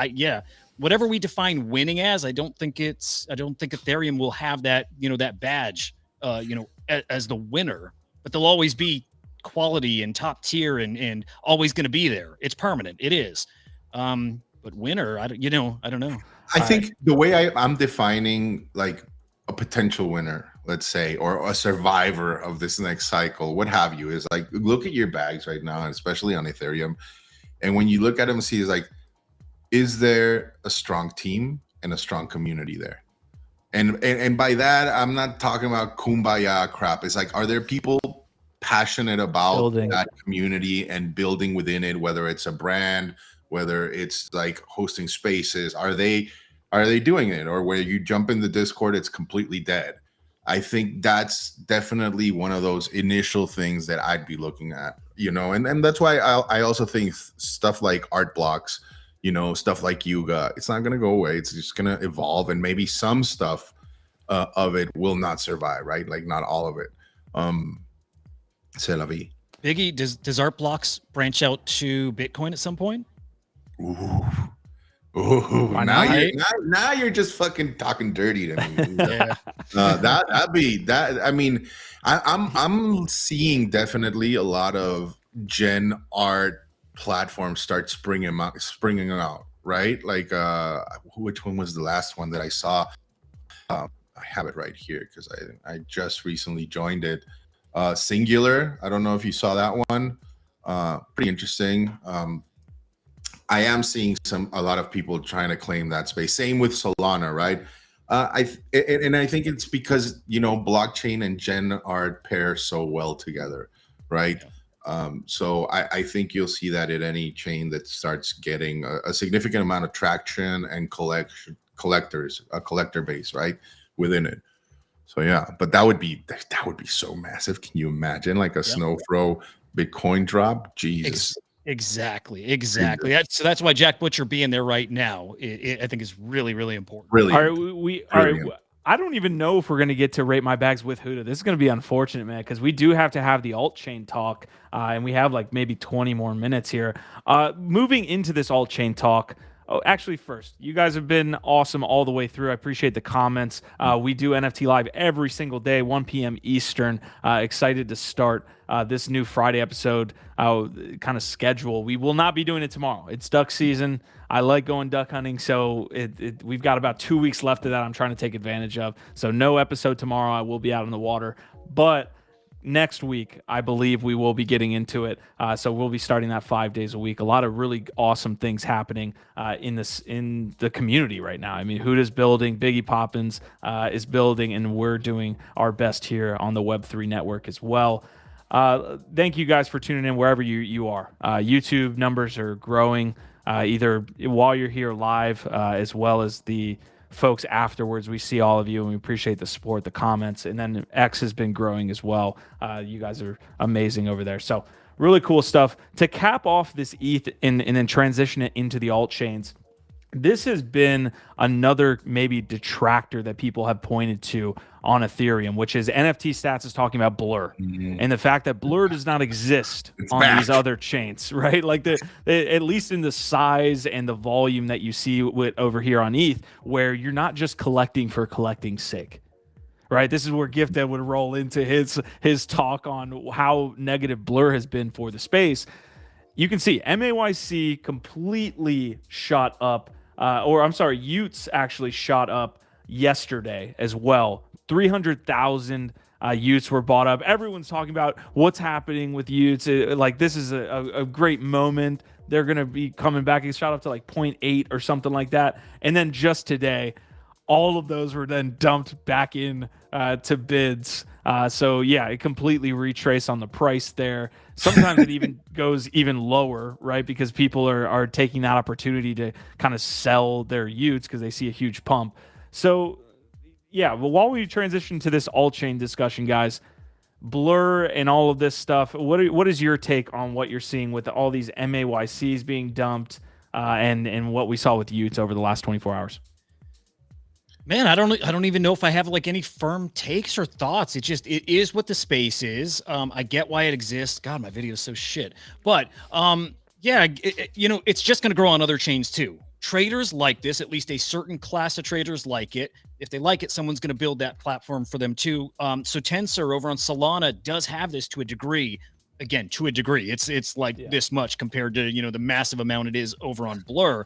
whatever we define winning as, I don't think Ethereum will have that, that badge, as the winner, but they'll always be quality and top tier and always going to be there. It's permanent. It is. But winner, I don't know. I think the way I'm defining like a potential winner, let's say, or a survivor of this next cycle, what have you, is like, look at your bags right now, and especially on Ethereum. And when you look at them, see, is like, is there a strong team and a strong community there? And by that, I'm not talking about kumbaya crap. It's like, are there people passionate about building that community and building within it, whether it's a brand, whether it's like hosting spaces? Are they doing it? Or where you jump in the Discord, it's completely dead? I think that's definitely one of those initial things that I'd be looking at, and that's why I also think stuff like art blocks, stuff like Yuga, it's not going to go away. It's just going to evolve, and maybe some stuff of it will not survive, right? Like not all of it. C'est la vie. Biggie, does art blocks branch out to Bitcoin at some point? Ooh, now you're just fucking talking dirty to me. Yeah. That'd be that. I mean, I'm seeing definitely a lot of gen art platforms start springing out, right? Like, which one was the last one that I saw? I have it right here because I just recently joined it. Singular. I don't know if you saw that one. Pretty interesting. I am seeing a lot of people trying to claim that space. Same with Solana, right? I think it's because blockchain and gen art pair so well together, right? Yeah. So I think you'll see that at any chain that starts getting a significant amount of traction and collectors, a collector base, right, within it. So yeah, but that would be so massive. Can you imagine like a snow throw Bitcoin drop? Jesus. Exactly. That's why Jack Butcher being there right now, I think is really, really important. Really. I don't even know if we're going to get to rate my bags with Huda. This is going to be unfortunate, man, because we do have to have the alt chain talk, and we have like maybe 20 more minutes here. Moving into this alt chain talk. Oh, actually, first, you guys have been awesome all the way through. I appreciate the comments. We do NFT Live every single day, 1 p.m. Eastern. Excited to start this new Friday episode kind of schedule. We will not be doing it tomorrow. It's duck season. I like going duck hunting, so we've got about 2 weeks left of that I'm trying to take advantage of. So no episode tomorrow. I will be out on the water. But next week, I believe we will be getting into it. So we'll be starting that 5 days a week. A lot of really awesome things happening in the community right now. I mean, Huda's building, Biggie Poppins is building, and we're doing our best here on the Web3 network as well. Thank you guys for tuning in wherever you are. YouTube numbers are growing either while you're here live as well as the folks afterwards. We see all of you and we appreciate the support, the comments, and then X has been growing as well. You guys are amazing over there. So really cool stuff. To cap off this ETH and then transition it into the alt chains, this has been another maybe detractor that people have pointed to on Ethereum, which is NFT Stats is talking about Blur and the fact that Blur does not exist on these other chains, right? Like at least in the size and the volume that you see with over here on ETH, where you're not just collecting for collecting's sake. Right, this is where Gifted would roll into his talk on how negative Blur has been for the space. You can see MAYC completely shot up, Utes actually shot up yesterday as well. 300,000 Utes were bought up. Everyone's talking about what's happening with Utes. Like, this is a great moment. They're going to be coming back. It shot up to like 0.8 or something like that. And then just today, all of those were then dumped back in to bids. So yeah, it completely retraced on the price there. Sometimes it even goes even lower, right? Because people are taking that opportunity to kind of sell their Utes because they see a huge pump. So yeah, well, while we transition to this all-chain discussion, guys, Blur and all of this stuff, what is your take on what you're seeing with all these MAYCs being dumped and what we saw with Utes over the last 24 hours? Man, I don't even know if I have like any firm takes or thoughts. It is what the space is. I get why it exists. God, my video is so shit. But yeah, it's just going to grow on other chains too. Traders like this, at least a certain class of traders like it. If they like it, someone's going to build that platform for them too. So Tensor over on Solana does have this to a degree. Again, to a degree, it's like this much compared to the massive amount it is over on Blur.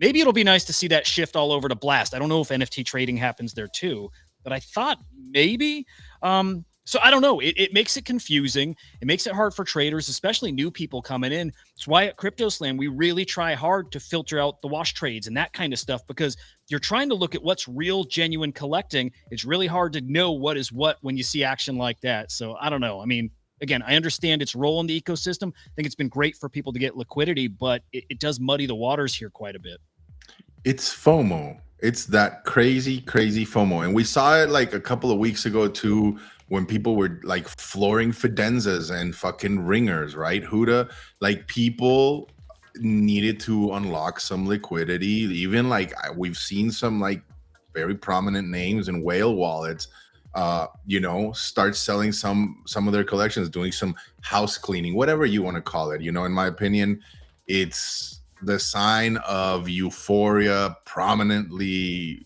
Maybe it'll be nice to see that shift all over to Blast. I don't know if NFT trading happens there too, but I thought maybe. So I don't know. It makes it confusing. It makes it hard for traders, especially new people coming in. It's why at Crypto Slam, we really try hard to filter out the wash trades and that kind of stuff, because you're trying to look at what's real, genuine collecting. It's really hard to know what is what when you see action like that. So I don't know. I mean, again, I understand its role in the ecosystem. I think it's been great for people to get liquidity, but it does muddy the waters here quite a bit. It's FOMO. It's that crazy FOMO. And we saw it like a couple of weeks ago too, when people were like flooring Fidenzas and fucking ringers, right? Huda, like people needed to unlock some liquidity. Even like we've seen some like very prominent names in whale wallets, start selling some of their collections, doing some house cleaning, whatever you want to call it. In my opinion, it's the sign of euphoria prominently,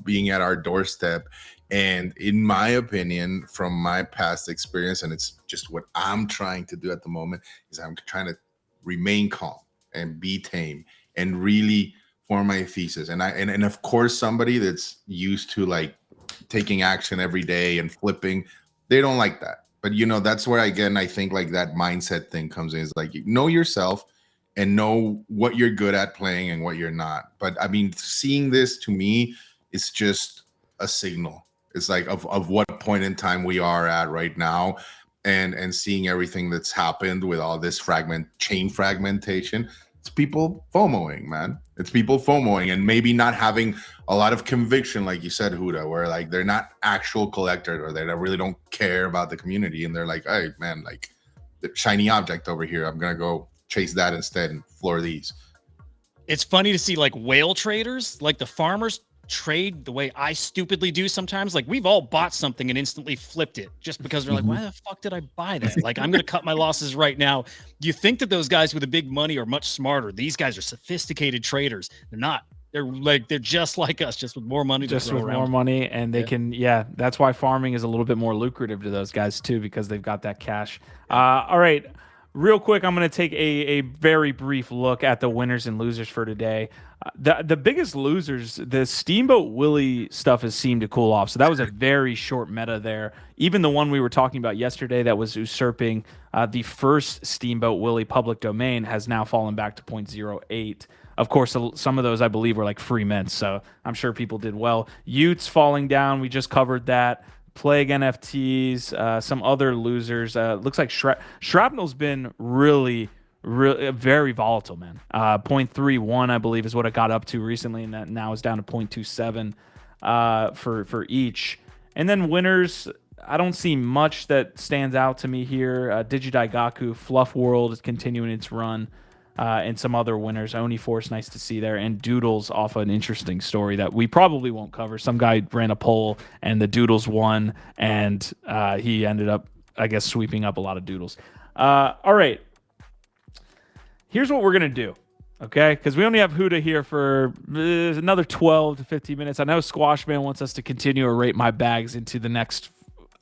being at our doorstep. And in my opinion, from my past experience, and it's just what I'm trying to do at the moment, is I'm trying to remain calm and be tame and really form my thesis. And of course, somebody that's used to like taking action every day and flipping, they don't like that. But that's where again I think like that mindset thing comes in. Is like, know yourself and know what you're good at playing and what you're not. But I mean, seeing this to me is just a signal. It's like of what point in time we are at right now, and seeing everything that's happened with all this chain fragmentation. It's people FOMOing, man. It's people FOMOing and maybe not having a lot of conviction, like you said, Huda, where like they're not actual collectors or they really don't care about the community. And they're like, hey, man, like the shiny object over here, I'm going to go chase that instead and floor these. It's funny to see like whale traders, like the farmers, trade the way I stupidly do sometimes. Like we've all bought something and instantly flipped it just because we're like, why the fuck did I buy that? Like I'm going to cut my losses right now. You think that those guys with the big money are much smarter. These guys are sophisticated traders. They're not. They're just like us, just with more money. Just with more money, and they can. That's why farming is a little bit more lucrative to those guys too, because they've got that cash. All right. Real quick, I'm going to take a very brief look at the winners and losers for today. The biggest losers, the Steamboat Willie stuff has seemed to cool off. So that was a very short meta there. Even the one we were talking about yesterday that was usurping the first Steamboat Willie public domain has now fallen back to 0.08. Of course, some of those, I believe, were like free mints. So I'm sure people did well. Utes falling down. We just covered that. Plague NFTs, some other losers. Looks like Shrapnel's been really very volatile, man. 0.31, I believe, is what it got up to recently, and that now is down to 0.27 for each. And then winners, I don't see much that stands out to me here. Digidaigaku, Fluff World is continuing its run. And some other winners. Oniforce, nice to see there. And Doodles off an interesting story that we probably won't cover. Some guy ran a poll and the Doodles won, and he ended up, I guess, sweeping up a lot of Doodles. All right. Here's what we're going to do, okay? Because we only have Huda here for another 12 to 15 minutes. I know Squashman wants us to continue to rate my bags into the next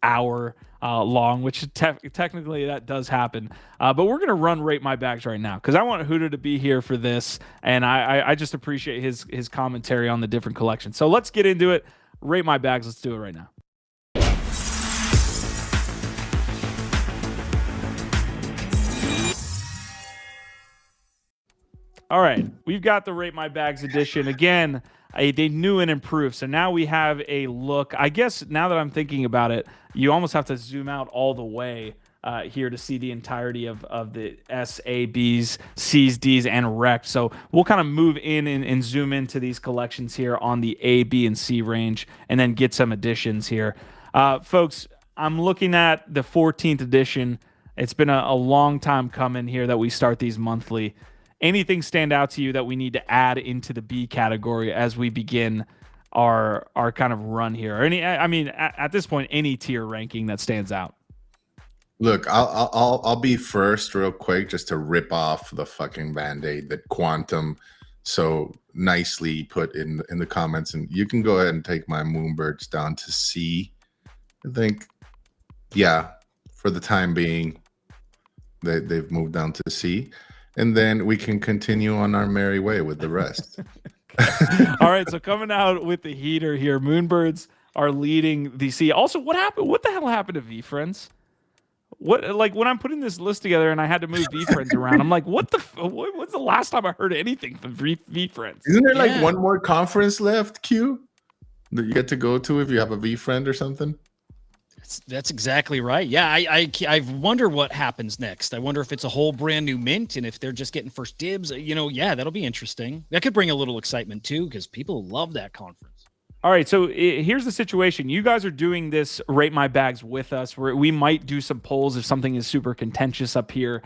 hour long, which technically that does happen. But we're going to run Rate My Bags right now because I want Huda to be here for this, and I just appreciate his commentary on the different collections. So let's get into it. Rate My Bags. Let's do it right now. All right, we've got the Rate My Bags edition. Again, they new and improved. So now we have a look. I guess now that I'm thinking about it, you almost have to zoom out all the way here to see the entirety of the S, A, Bs, Cs, Ds, and Rect. So we'll kind of move in and zoom into these collections here on the A, B, and C range, and then get some additions here. Folks, I'm looking at the 14th edition. It's been a long time coming here that we start these monthly. Anything stand out to you that we need to add into the B category as we begin our kind of run here? Or I mean, at this point, any tier ranking that stands out. Look, I'll be first real quick just to rip off the fucking band-aid that Quantum so nicely put in the comments, and you can go ahead and take my Moonbirds down to C. I think, yeah, for the time being, they've moved down to C, and then we can continue on our merry way with the rest. All right, so coming out with the heater here, Moonbirds are leading the C. Also, what happened? What the hell happened to VFriends? What, like, when I'm putting this list together and I had to move VFriends around, I'm like, what's the last time I heard anything from VFriends? Isn't there like one more conference left, Q, that you get to go to if you have a VFriend or something? That's exactly right. Yeah, I wonder what happens next. I wonder if it's a whole brand new mint and if they're just getting first dibs. You know, yeah, that'll be interesting. That could bring a little excitement too, because people love that conference. All right, so here's the situation. You guys are doing this Rate My Bags with us. We might do some polls if something is super contentious up here.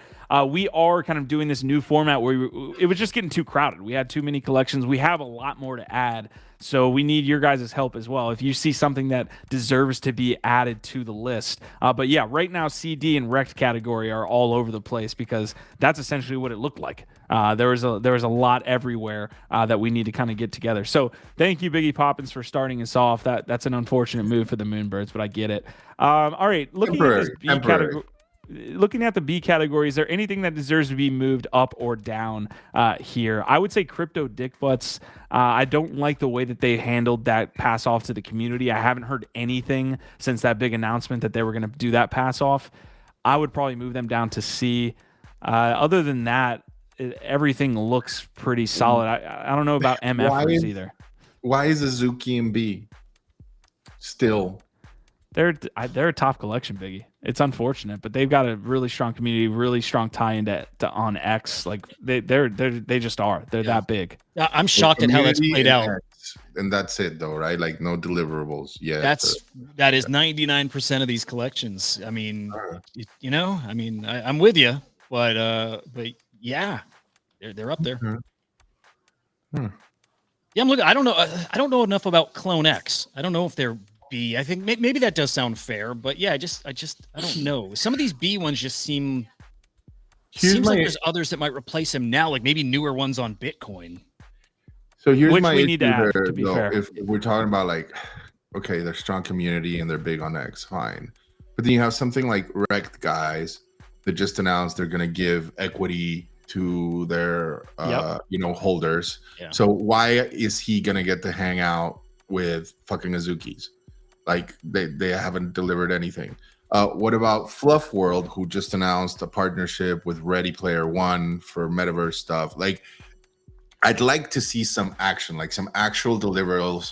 We are kind of doing this new format where it was just getting too crowded. We had too many collections. We have a lot more to add, so we need your guys' help as well. If you see something that deserves to be added to the list. But yeah, right now CD and Rect category are all over the place because that's essentially what it looked like. There was a lot everywhere that we need to kind of get together. So thank you, Biggie Poppins, for starting us off. That's an unfortunate move for the Moonbirds, but I get it. All right, looking at this B category. Looking at the B category, is there anything that deserves to be moved up or down here? I would say crypto dick butts. I don't like the way that they handled that pass off to the community. I haven't heard anything since that big announcement that they were going to do that pass off. I would probably move them down to C. Other than that, everything looks pretty solid. I don't know about MFers either. Why is Azuki in B still? They're a top collection, Biggie. It's unfortunate, but they've got a really strong community, really strong tie-in to on X. Like they just are. They're that big. I'm shocked at how that's played out. And that's it, though, right? Like no deliverables. Yeah, that is 99% of these collections. I mean, you know, I mean, I'm with you, but yeah, they're up there. Yeah, I'm looking. I don't know enough about Clone X. I don't know if they're B. I think maybe that does sound fair, but yeah, I don't know. Some of these B ones just seems like there's others that might replace him now, like maybe newer ones on Bitcoin. So here's which my we need to add, there, to be though, fair. if we're talking about like, okay, they're strong community and they're big on X, fine. But then you have something like Rect guys that just announced they're going to give equity to their holders. Yeah. So why is he going to get to hang out with fucking Azukis? Like they haven't delivered anything. What about Fluff World, who just announced a partnership with Ready Player One for metaverse stuff? Like, I'd like to see some action, like some actual deliverables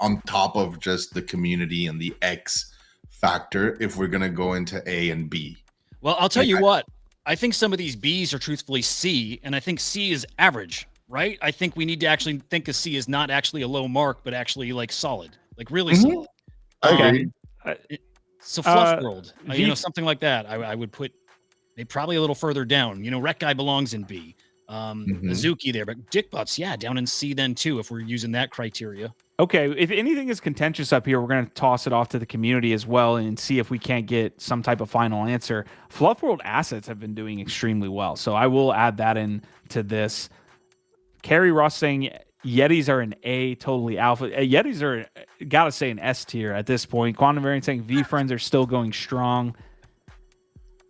on top of just the community and the X factor if we're gonna go into A and B. Well, I'll tell you what. I think some of these Bs are truthfully C, and I think C is average, right? I think we need to actually think of C as not actually a low mark, but actually like solid. Like really solid. I agree. So Fluff World, something like that. I would put probably a little further down. You know, Rec Guy belongs in B. Azuki there, but Dick Butts, yeah, down in C then too, if we're using that criteria. Okay, if anything is contentious up here, we're going to toss it off to the community as well and see if we can't get some type of final answer. Fluff World assets have been doing extremely well, so I will add that in to this. Carrie Ross saying Yetis are an A, totally alpha. Yetis are, gotta say, an S tier at this point. Quantum Variant saying VFriends are still going strong.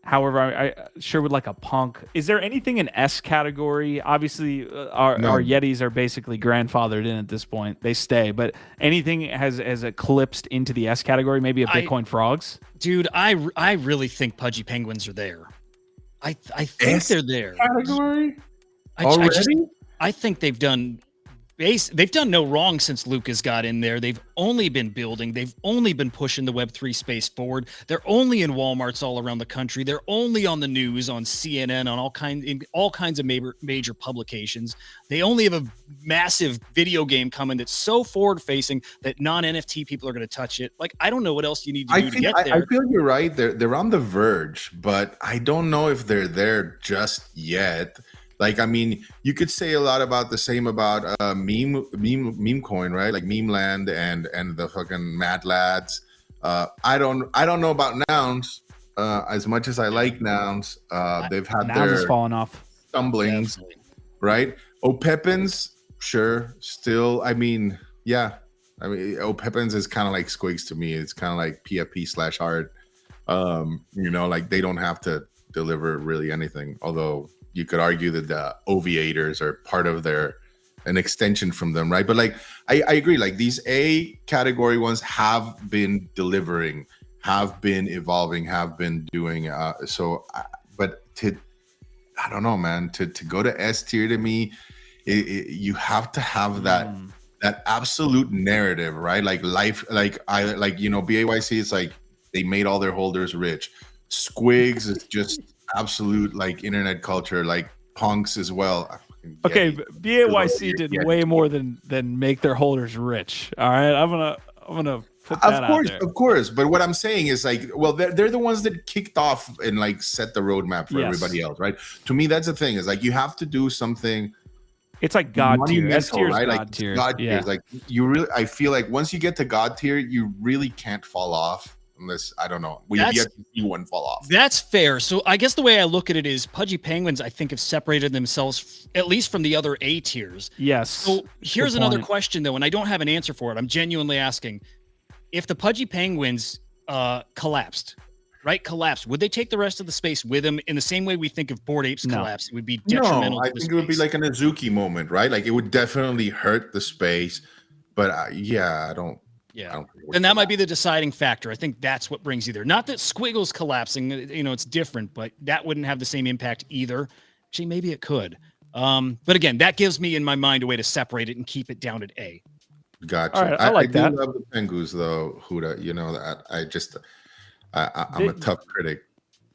However, I sure would like a punk. Is there anything in S category? Obviously, our Yetis are basically grandfathered in at this point. They stay, but anything has eclipsed into the S category? Maybe a Bitcoin Frogs? Dude, I really think Pudgy Penguins are there. I think they're there. Category? I think they've done no wrong since Lucas got in there. They've only been building. They've only been pushing the Web3 space forward. They're only in Walmarts all around the country. They're only on the news, on CNN, on all kinds of major publications. They only have a massive video game coming that's so forward-facing that non-NFT people are going to touch it. Like, I don't know what else you need to do to get there. I feel you're right. They're on the verge, but I don't know if they're there just yet. Like, I mean, you could say a lot about the same about meme coin, right? Like Meme Land and the fucking Mad Lads. I don't know about nouns. As much as I like nouns, they've had Nouns is their falling off. stumblings, Definitely. right? O'Peppins, sure. Still, I mean, yeah. I mean, O'Peppins is kind of like Squigs to me. It's kind of like PFP/hard. You know, like they don't have to deliver really anything. Although you could argue that the Oviators are part of an extension from them, right? But like, I agree. Like these A category ones have been delivering, have been evolving, have been doing. But I don't know, man. To go to S tier to me, you have to have that absolute narrative, right? Like life, BAYC is like they made all their holders rich. Squigs is just absolute like internet culture, like punks as well. Okay, BAYC did way more than make their holders rich. All right, I'm gonna put that out there. Of course. But what I'm saying is like, well, they're the ones that kicked off and like set the roadmap for everybody else, right? To me, that's the thing. Is like you have to do something. It's like God tier. S tier is right? God like tier. God tier. Like you really, I feel like once you get to God tier, you really can't fall off unless, I don't know, we have to see one fall off. That's fair. So I guess the way I look at it is Pudgy Penguins, I think, have separated themselves at least from the other A tiers. Yes. So here's another question though, and I don't have an answer for it. I'm genuinely asking, if the Pudgy Penguins collapsed, would they take the rest of the space with them in the same way we think of Bored Apes collapse? It would be detrimental. No, I think it would be like an Azuki moment, right? Like it would definitely hurt the space. But I don't. Yeah, and that might be the deciding factor. I think that's what brings you there. Not that Squiggles collapsing, it's different, but that wouldn't have the same impact either. Actually, maybe it could. But again, that gives me in my mind a way to separate it and keep it down at A. Gotcha. All right, I like that. I do love the Pengus though, Huda. You know that I'm a tough critic.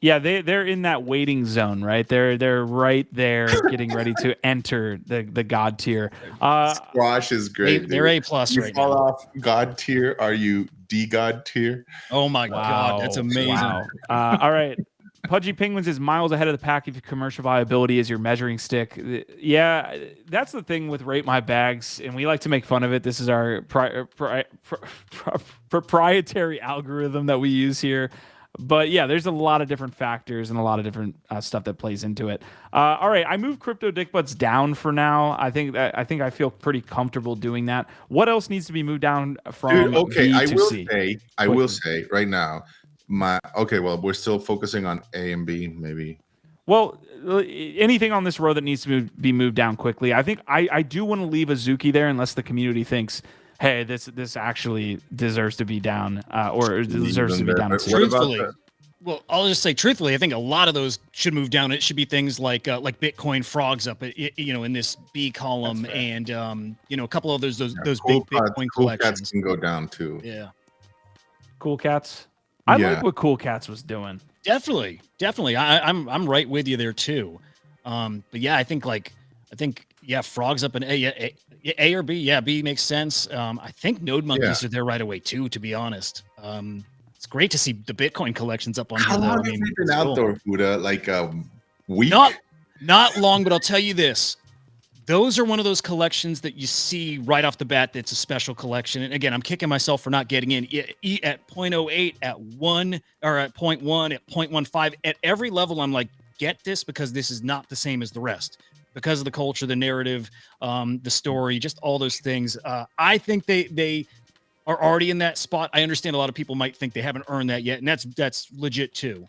Yeah, they're in that waiting zone, right? They're right there, getting ready to enter the God tier. Squash is great. They're A plus right now. You fall off God tier. Are you D God tier? Oh my God, that's amazing. Wow. All right. Pudgy Penguins is miles ahead of the pack if commercial viability is your measuring stick. Yeah, that's the thing with Rate My Bags, and we like to make fun of it. This is our proprietary algorithm that we use here. But yeah, there's a lot of different factors and a lot of different stuff that plays into it. All right, I moved Crypto Dick Butts down for now. I think I feel pretty comfortable doing that. What else neads to be moved down from B to C? I will say right now, well, we're still focusing on A and B, maybe. Well, anything on this row that needs to be moved down quickly. I think I do want to leave Azuki there unless the community thinks, hey, this actually deserves to be down, or deserves to be down. Truthfully, well, I'll just say truthfully, I think a lot of those should move down. It should be things like Bitcoin frogs up, in this B column, and a couple of those big Bitcoin collections. Cats can go down too. Yeah, Cool Cats. I like what Cool Cats was doing. Definitely. I'm right with you there too. But yeah, I think frogs up in A or B. Yeah, B makes sense. I think Node Monkeys are there right away too, to be honest. It's great to see the Bitcoin collections up on here. How long have you been outdoor, Buddha? Like a week? Not long, but I'll tell you this. Those are one of those collections that you see right off the bat that's a special collection. And again, I'm kicking myself for not getting in at 0.08, at 1, or at 0.1, at 0.15. At every level, I'm like, get this, because this is not the same as the rest. Because of the culture, the narrative, the story, just all those things. I think they are already in that spot. I understand a lot of people might think they haven't earned that yet, and that's legit too.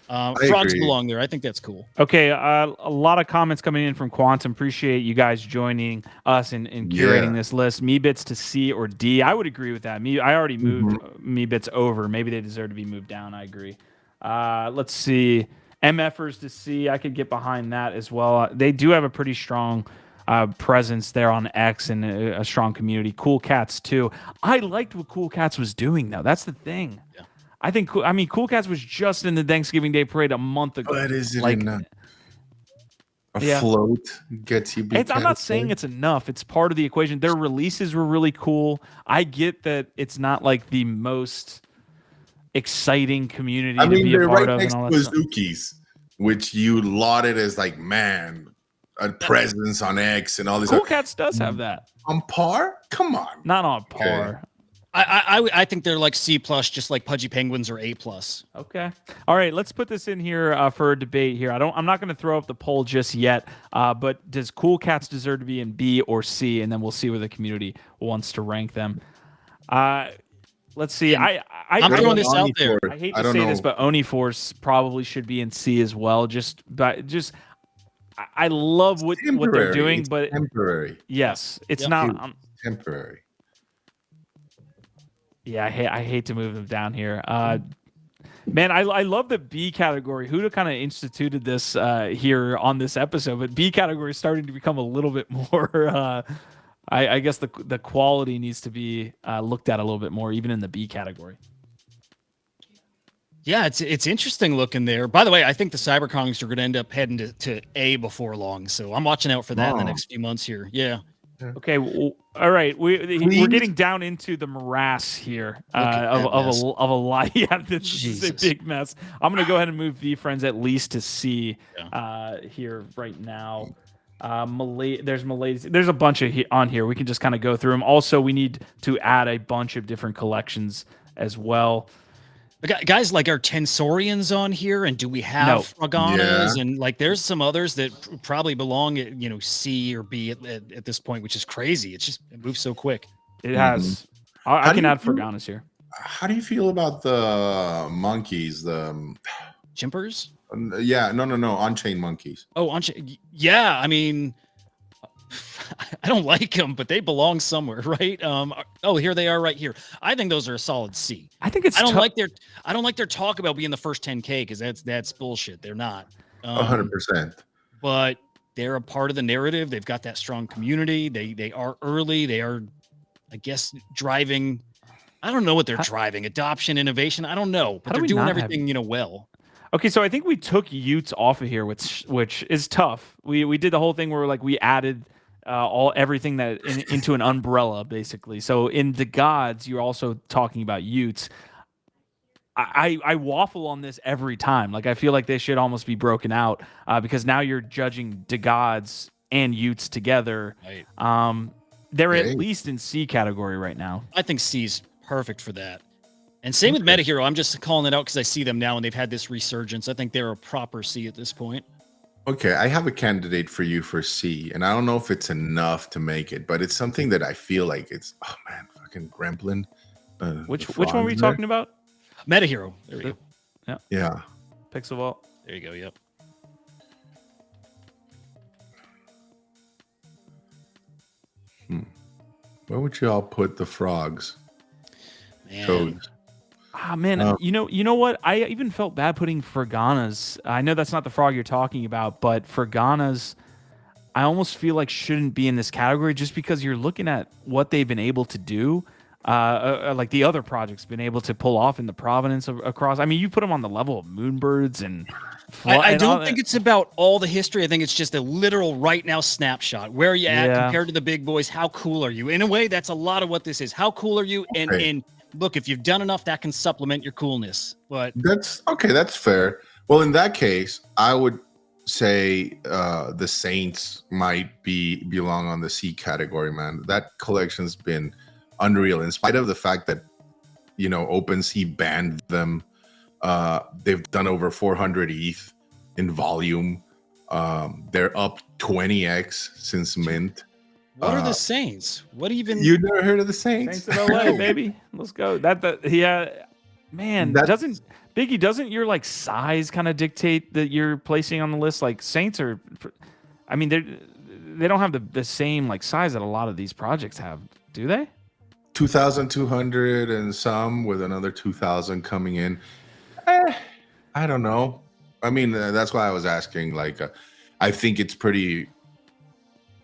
Frogs belong there. I think that's cool. Okay, a lot of comments coming in from Quantum. Appreciate you guys joining us and curating this list. Meebits to C or D. I would agree with that. I already moved Meebits over. Maybe they deserve to be moved down. I agree. Let's see. MFers to C. I could get behind that as well. They do have a pretty strong presence there on X and a strong community. Cool Cats too. I liked what Cool Cats was doing though. That's the thing. Yeah. I think Cool Cats was just in the Thanksgiving Day parade a month ago. But is it enough? Float gets you. I'm not saying it's enough. It's part of the equation. Their releases were really cool. I get that it's not like the most exciting community to be a part of. Next to Azuki's, which you lauded as like, man, presence on X and all this. Cool Cats does have that. On par? Come on. Not on par. I think they're like C plus, just like Pudgy Penguins or A plus. Okay. All right. Let's put this in here for a debate here. I'm not going to throw up the poll just yet. But does Cool Cats deserve to be in B or C? And then we'll see where the community wants to rank them. Let's see. I'm throwing this out there. I hate to say this, but Oniforce probably should be in C as well. I love what they're doing, but temporary. Yes, it's not temporary. Yeah, I hate to move them down here. Man, I love the B category. Huda kind of instituted this here on this episode, but B category is starting to become a little bit more. I guess the quality needs to be looked at a little bit more, even in the B category. Yeah, it's interesting looking there. By the way, I think the Cyberkongs are going to end up heading to A before long, so I'm watching out for that in the next few months here. Yeah. Okay. Well, all right. We're getting down into the morass here of a lot. Yeah, this is a big mess. I'm gonna go ahead and move VFriends at least to C here right now. There's Malaysia. There's a bunch of on here. We can just kind of go through them. Also, we need to add a bunch of different collections as well. Guys, like our Tensorians on here, and do we have Fraganas? And like, there's some others that probably belong at C or B at this point, which is crazy. It moves so quick. It has. I can add Fraganas here. How do you feel about the monkeys? The Chimpers? Yeah, no, on-chain monkeys. Oh, on-chain. Yeah, I mean, I don't like them, but they belong somewhere, right? Here they are right here. I think those are a solid C. I think it's. I don't like their talk about being the first 10K because that's bullshit. They're not. 100%. But they're a part of the narrative. They've got that strong community. They are early. They are, I guess, driving. I don't know what they're driving. Adoption, innovation. I don't know, but they're doing everything well. Okay, so I think we took Utes off of here, which is tough. We did the whole thing where we added everything that into an umbrella, basically. So in the gods, you're also talking about Utes. I waffle on this every time. Like, I feel like they should almost be broken out because now you're judging the gods and Utes together. Right. They're at least in C category right now. I think C's perfect for that. And same with MetaHero. I'm just calling it out because I see them now and they've had this resurgence. I think they're a proper C at this point. Okay, I have a candidate for you for C, and I don't know if it's enough to make it, but it's something that I feel like it's, oh man, fucking Gremlin. Which one were you talking about? MetaHero. There we go. Yeah. Pixel Vault. There you go. Yep. Where would you all put the frogs? Man. Toads. Man, you know what? I even felt bad putting Fraganas. I know that's not the frog you're talking about, but Fraganas, I almost feel like shouldn't be in this category just because you're looking at what they've been able to do. Like the other projects been able to pull off in the provenance across. I mean, you put them on the level of Moonbirds and I don't think it's about all the history. I think it's just a literal right now snapshot. Where are you at compared to the big boys? How cool are you? In a way, that's a lot of what this is. How cool are you? And look, if you've done enough, that can supplement your coolness. But that's okay. That's fair. Well, in that case, I would say the Saints might belong on the C category, man. That collection's been unreal, in spite of the fact that OpenSea banned them. They've done over 400 ETH in volume. They're up 20x since mint. What are the Saints? What even? You never heard of the Saints? Saints of LA, baby. Let's go. Man, doesn't your like size kind of dictate that you're placing on the list? Like Saints are, I mean, they don't have the same like size that a lot of these projects have, do they? 2,200 and some, with another 2,000 coming in. I don't know. I mean, that's why I was asking. Like, I think it's pretty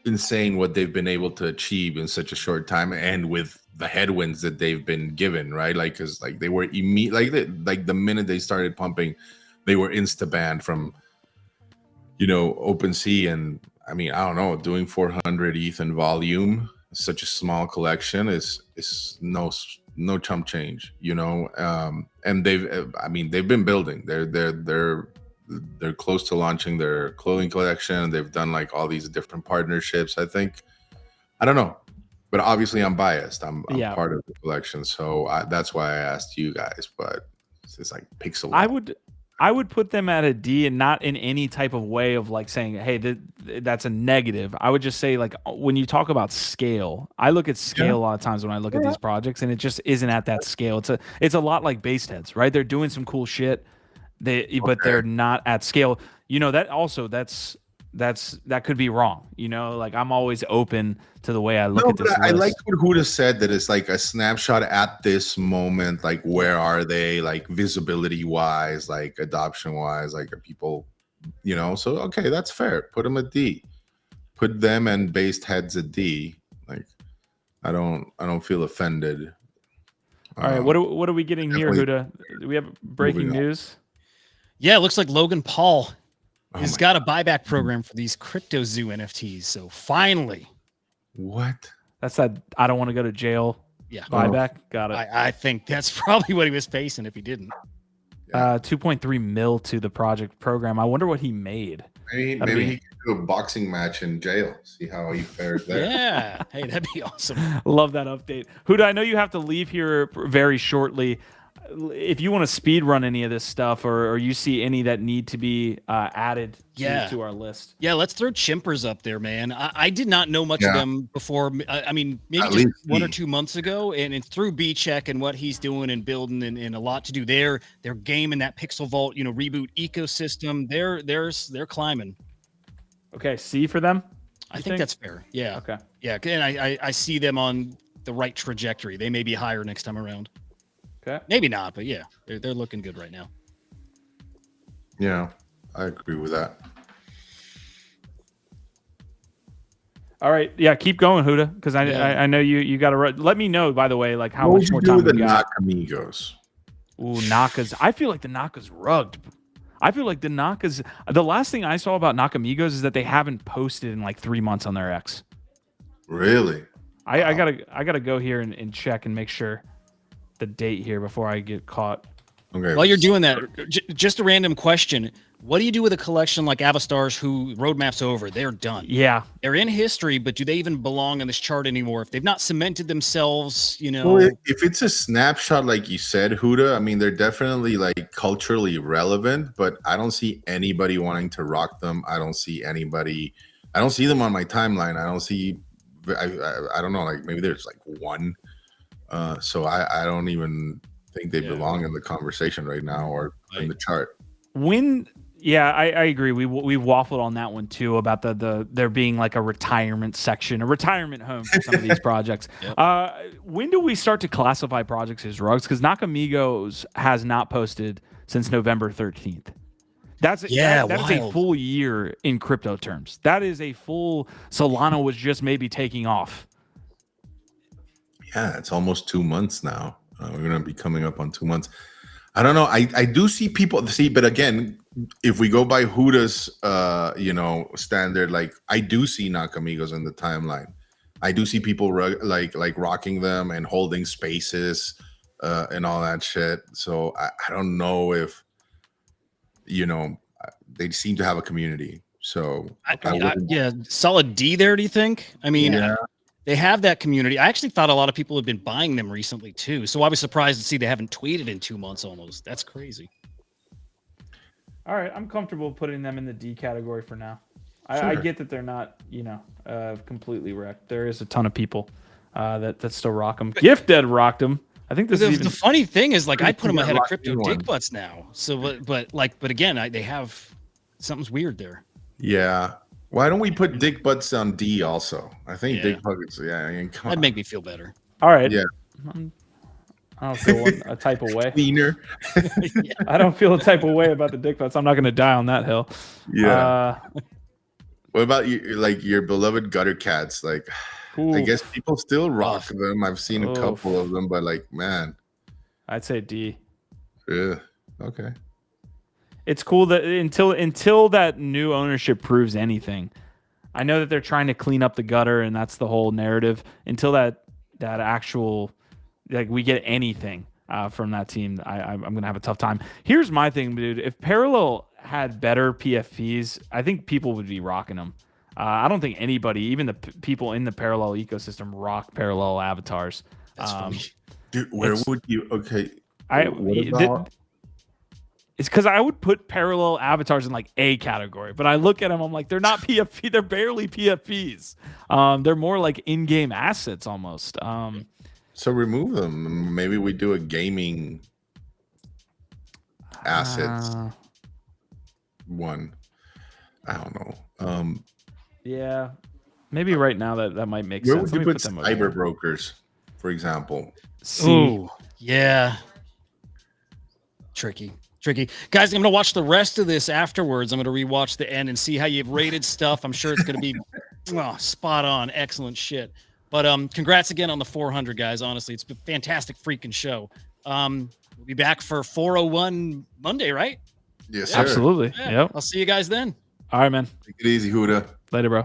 insane what they've been able to achieve in such a short time, and with the headwinds that they've been given, right? Like, because like they were like the minute they started pumping, they were insta banned from OpenSea, and I mean, I don't know, doing 400 ETH in volume, such a small collection is no chump change, and they've been building. They're they're close to launching their clothing collection. They've done like all these different partnerships. I don't know, but obviously I'm biased. I'm part of the collection, so that's why I asked you guys. But it's like pixel. I would put them at a D, and not in any type of way of like saying, hey, that's a negative. I would just say, like, when you talk about scale, I look at scale a lot of times when I look at these projects, and it just isn't at that scale. It's a lot like base heads, right? They're doing some cool shit, but they're not at scale. You know, that also that could be wrong. You know, like, I'm always open to the way I look at this list. I like what Huda said, that it's like a snapshot at this moment. Like, where are they? Like, visibility wise, like adoption wise, like, are people, you know? So okay, that's fair. Put them at D. Put them and based heads at D. Like, I don't feel offended. All right, what are we getting here, Huda? Do we have breaking news? Yeah, it looks like Logan Paul has got a buyback program for these CryptoZoo NFTs. So finally. What? That's that I don't want to go to jail buyback. Got it. I think that's probably what he was facing if he didn't. 2.3 mil to the project program. I wonder what he made. Maybe he could do a boxing match in jail. See how he fares there. Yeah. Hey, that'd be awesome. Love that update. Huda, I know you have to leave here very shortly. If you want to speed run any of this stuff, or you see any that need to be added to our list. Yeah, let's throw Chimpers up there, man. I did not know much of them before. I mean, maybe just 1 or 2 months ago, and it's through B-Check and what he's doing and building, and a lot to do there. Their game in that Pixel Vault, reboot ecosystem. They're climbing. Okay, C for them. I think that's fair. Yeah. Okay. Yeah, and I see them on the right trajectory. They may be higher next time around. Okay. Maybe not, but yeah, they're looking good right now. Yeah, I agree with that. All right, yeah, keep going, Huda, because I know you got to let me know, by the way, like how much more time we got. Nakamigos? Ooh, Naka's. I feel like the Naka's rugged. I feel like the Naka's. The last thing I saw about Nakamigos is that they haven't posted in like 3 months on their X. Really? I gotta go here and check and make sure the date here before I get caught. Okay. While you're doing that, just a random question. What do you do with a collection like Avastars who roadmaps over? They're done. Yeah. They're in history, but do they even belong on this chart anymore? If they've not cemented themselves, Well, if it's a snapshot, like you said, Huda, I mean, they're definitely like culturally relevant, but I don't see anybody wanting to rock them. I don't see them on my timeline. I don't know, like maybe there's like one. So I don't even think they belong in the conversation right now or in the chart. I agree. We waffled on that one too about there being like a retirement section, a retirement home for some of these projects. When do we start to classify projects as rugs? Because Nakamigos has not posted since November 13th. That is a full year in crypto terms. That is a full Solana was just maybe taking off. Yeah, it's almost 2 months now. We're gonna be coming up on 2 months. I don't know. I do see people but again, if we go by Huda's standard, like I do see Nakamigos in the timeline. I do see people like rocking them and holding spaces and all that shit. So I don't know if they seem to have a community. So solid D there. Do you think? I mean, they have that community. I actually thought a lot of people had been buying them recently too. So I was surprised to see they haven't tweeted in 2 months almost. That's crazy. All right, I'm comfortable putting them in the D category for now. I get that they're not, completely wrecked. There is a ton of people that still rock them. Gifted rocked them. I think the funny thing is, like, I put them ahead of Crypto Dick Butts now. So, but again, they have something's weird there. Yeah. Why don't we put Dick Butts on D also? I think Dick Butts. Yeah, I mean, that'd make me feel better. All right. Yeah. I don't feel a type of way. Cleaner. I don't feel a type of way about the Dick Butts. I'm not going to die on that hill. Yeah. What about your beloved gutter cats? Like, I guess people still rock them. I've seen a couple of them, but like, man, I'd say D. Yeah. Okay. It's cool that until that new ownership proves anything. I know that they're trying to clean up the gutter, and that's the whole narrative. Until that actual, like, we get anything from that team, I'm gonna have a tough time. Here's my thing, dude. If Parallel had better PFPs, I think people would be rocking them. I don't think anybody, even the people in the parallel ecosystem, rock parallel avatars. That's funny. Dude, where would you? Okay, what It's about? because I would put parallel avatars in like a category, but I look at them, I'm like, they're not PFP, they're barely PFPs. They're more like in-game assets almost. So remove them. Maybe we do a gaming assets one. I don't know. Yeah, maybe right now that might make Where sense. would you Let me put them over cyber here. brokers, for example? Ooh, yeah. Tricky. Guys, I'm going to watch the rest of this afterwards. I'm going to rewatch the end and see how you've rated stuff. I'm sure it's going to be spot on. Excellent shit. But congrats again on the 400, guys. Honestly, it's been a fantastic freaking show. We'll be back for 401 Monday, right? Yes, sir. Absolutely. Yeah. Yep. I'll see you guys then. All right, man. Take it easy, Huda. Later, bro.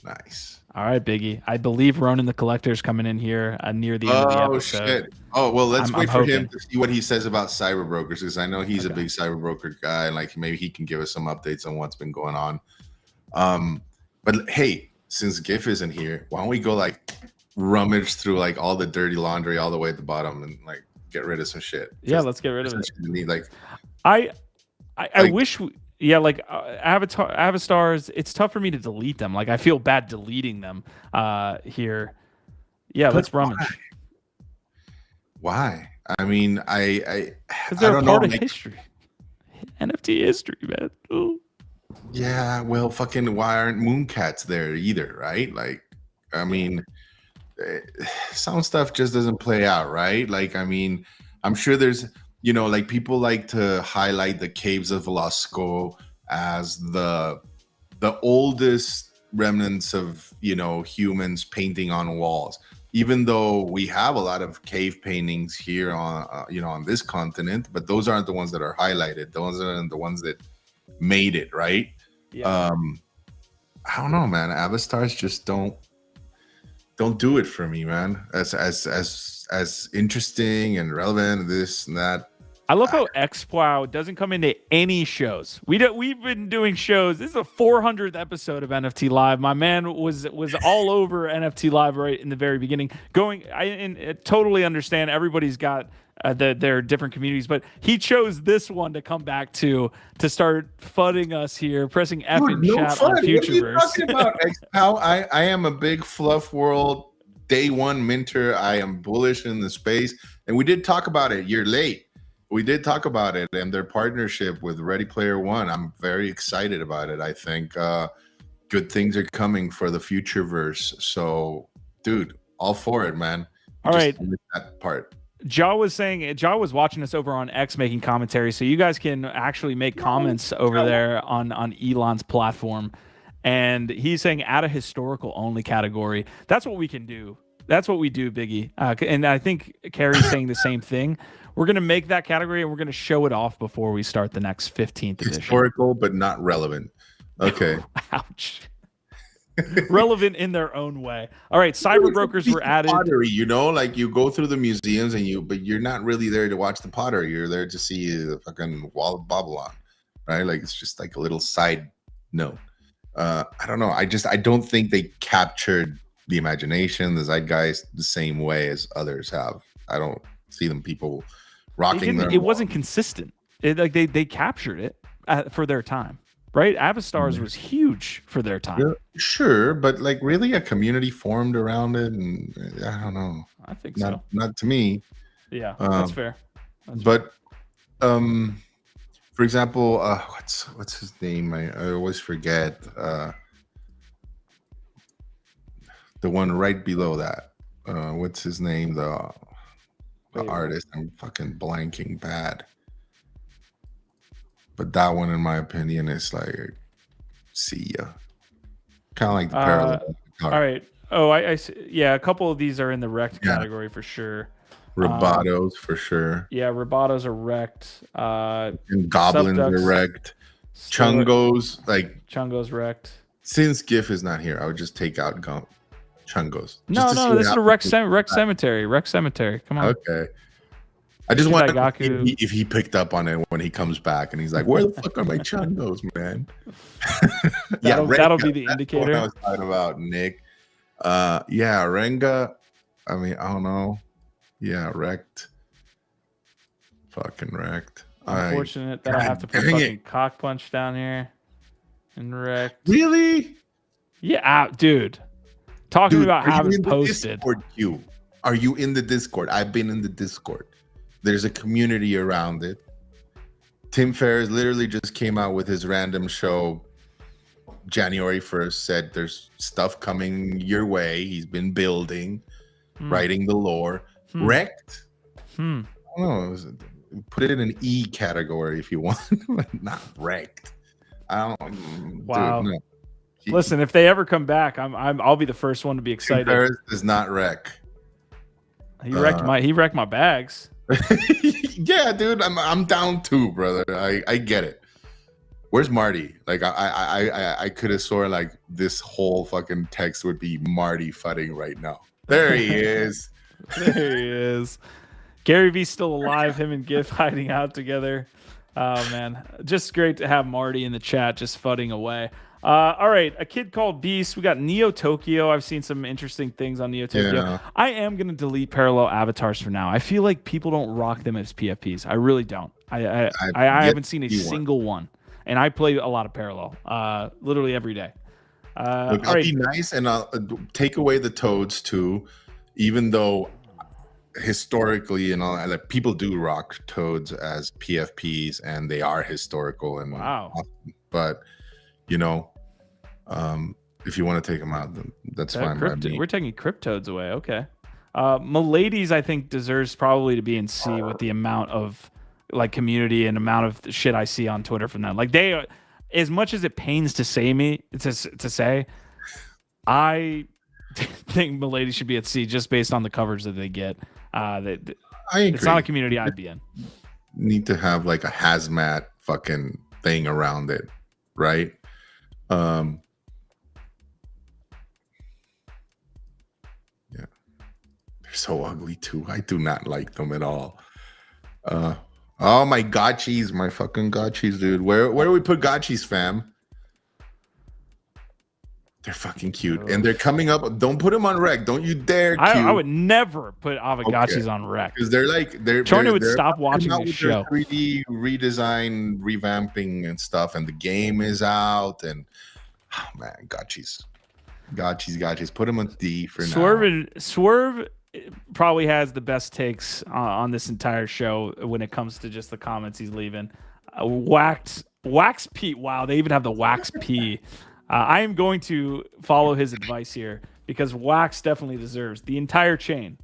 Nice. All right, Biggie. I believe Ronan the Collector's coming in here near the end of the Oh episode. shit! Oh well, let's I'm wait for him hoping. to see what he says about cyber brokers, because I know he's a Okay. big cyber broker guy, and like maybe he can give us some updates on what's been going on. But hey, since GIF isn't here, why don't we go like rummage through like all the dirty laundry all the way at the bottom and like get rid of some shit? Yeah, let's get rid of it. Need, like, I Like- wish avatars, it's tough for me to delete them. Like I feel bad deleting them here. Yeah, But let's rummage. why? I mean, I Because they're a don't part know, of like- history. NFT history, man. Ooh. Yeah, well, fucking why aren't Mooncats there either, right? Like, I mean, some stuff just doesn't play out, right? Like, I mean, I'm sure there's, like people like to highlight the caves of Velasco as the oldest remnants of, humans painting on walls. Even though we have a lot of cave paintings here on, on this continent, but those aren't the ones that are highlighted. Those aren't the ones that made it, right? Yeah. I don't know, man. Avatars just don't do it for me, man. As interesting and relevant and this and that. I love how XPlow doesn't come into any shows. We've been doing shows. This is the 400th episode of NFT Live. My man was all over NFT Live right in the very beginning. I totally understand. Everybody's got their different communities, but he chose this one to come back to start fudding us here, pressing F in chat on What are you Futureverse. talking about, XPow? I am a big Fluff World day one minter. I am bullish in the space, and we did talk about it. You're late. We did talk about it and their partnership with Ready Player One. I'm very excited about it. I think good things are coming for the Futureverse. So, dude, all for it, man. All right. That part. Jaw was watching us over on X making commentary, so you guys can actually make comments over there on Elon's platform. And he's saying add a historical only category. That's what we can do. That's what we do, Biggie. And I think Carrie's saying the same thing. We're going to make that category and we're going to show it off before we start the next 15th edition. Historical, but not relevant. Okay. Ouch. Relevant in their own way. All right, cyber brokers were added. Pottery, like you go through the museums but you're not really there to watch the pottery. You're there to see the fucking wall of Babylon, right? Like it's just like a little side note. I don't know. I don't think they captured the imagination, the zeitgeist, the same way as others have. I don't see them people rocking them. It wasn't consistent. They captured it for their time, right? Avastars was huge for their time. Yeah, sure, but like really a community formed around it, and I don't know. I think so. Not to me. Yeah, that's fair. But for example, what's his name? I always forget. The one right below that. What's his name? The artist. I'm fucking blanking bad. But that one, in my opinion, is like, see ya. Kind of like the parallel. All right. Oh, I see. Yeah, a couple of these are in the wrecked category for sure. Robotos for sure. Yeah, Robotos are wrecked. And goblins are Subducts, wrecked. Chungos, like Chungo's wrecked. since GIF is not here, I would just take out Chungos. No, this is a wreck cemetery. Wreck cemetery. Come on. Okay. I just want to Daigaku. see if he picked up on it when he comes back and he's like, "Where the fuck are my chungos, man?" That'll be the that's indicator. what I was talking about, Nick. Yeah, Renga. I mean, I don't know. Yeah, wrecked. Fucking wrecked. Unfortunate that I have to put dang fucking cock punch down here and wrecked. Really? Yeah, dude. Talking Dude, about are you having in the posted. Discord queue? Are you in the Discord? I've been in the Discord. There's a community around it. Tim Ferriss literally just came out with his random show January 1st, said there's stuff coming your way. He's been building, writing the lore. Wrecked? I don't know. Put it in an E category if you want, but not wrecked. I don't. Wow. Dude, no. Listen, if they ever come back, I'll be the first one to be excited. Tim Ferriss does not wreck. He wrecked my bags. Yeah, dude, I'm down too, brother. I get it. Where's Marty? Like I could have sworn like this whole fucking text would be Marty fudding right now. There he is. There he is. Gary V's still alive. Him and Giff hiding out together. Oh man, just great to have Marty in the chat, just fudding away. All right, a kid called Beast. We got Neo Tokyo. I've seen some interesting things on Neo Tokyo. Yeah. I am gonna delete parallel avatars for now. I feel like people don't rock them as PFPs. I really don't. I haven't seen a single one, and I play a lot of parallel, literally every day. Look, I'll be nice and I'll take away the toads too, even though historically and all that, people do rock toads as PFPs and they are historical and awesome. But you know, if you want to take them out, then that's fine by me. We're taking Cryptodes away. Okay. Milady's, I think, deserves probably to be in C with the amount of like community and amount of shit I see on Twitter from them. Like they, as much as it pains to say, I think Milady should be at C just based on the coverage that they get. I agree. It's not a community I'd be in. Need to have like a hazmat fucking thing around it, right? Yeah, they're so ugly too. I do not like them at all. Oh my gotchis, my fucking gotchis, dude. Where do we put gotchis, fam? They're fucking cute, and they're coming up. Don't put them on rec. Don't you dare. I would never put Avagachis on rec because they're Charlie would stop watching the show. 3D redesign, revamping, and stuff, and the game is out. And oh man, gotchis. Put them on D for now. Swerve probably has the best takes on this entire show when it comes to just the comments he's leaving. Wax P. Wow, they even have the Wax P. I am going to follow his advice here because Wax definitely deserves the entire chain.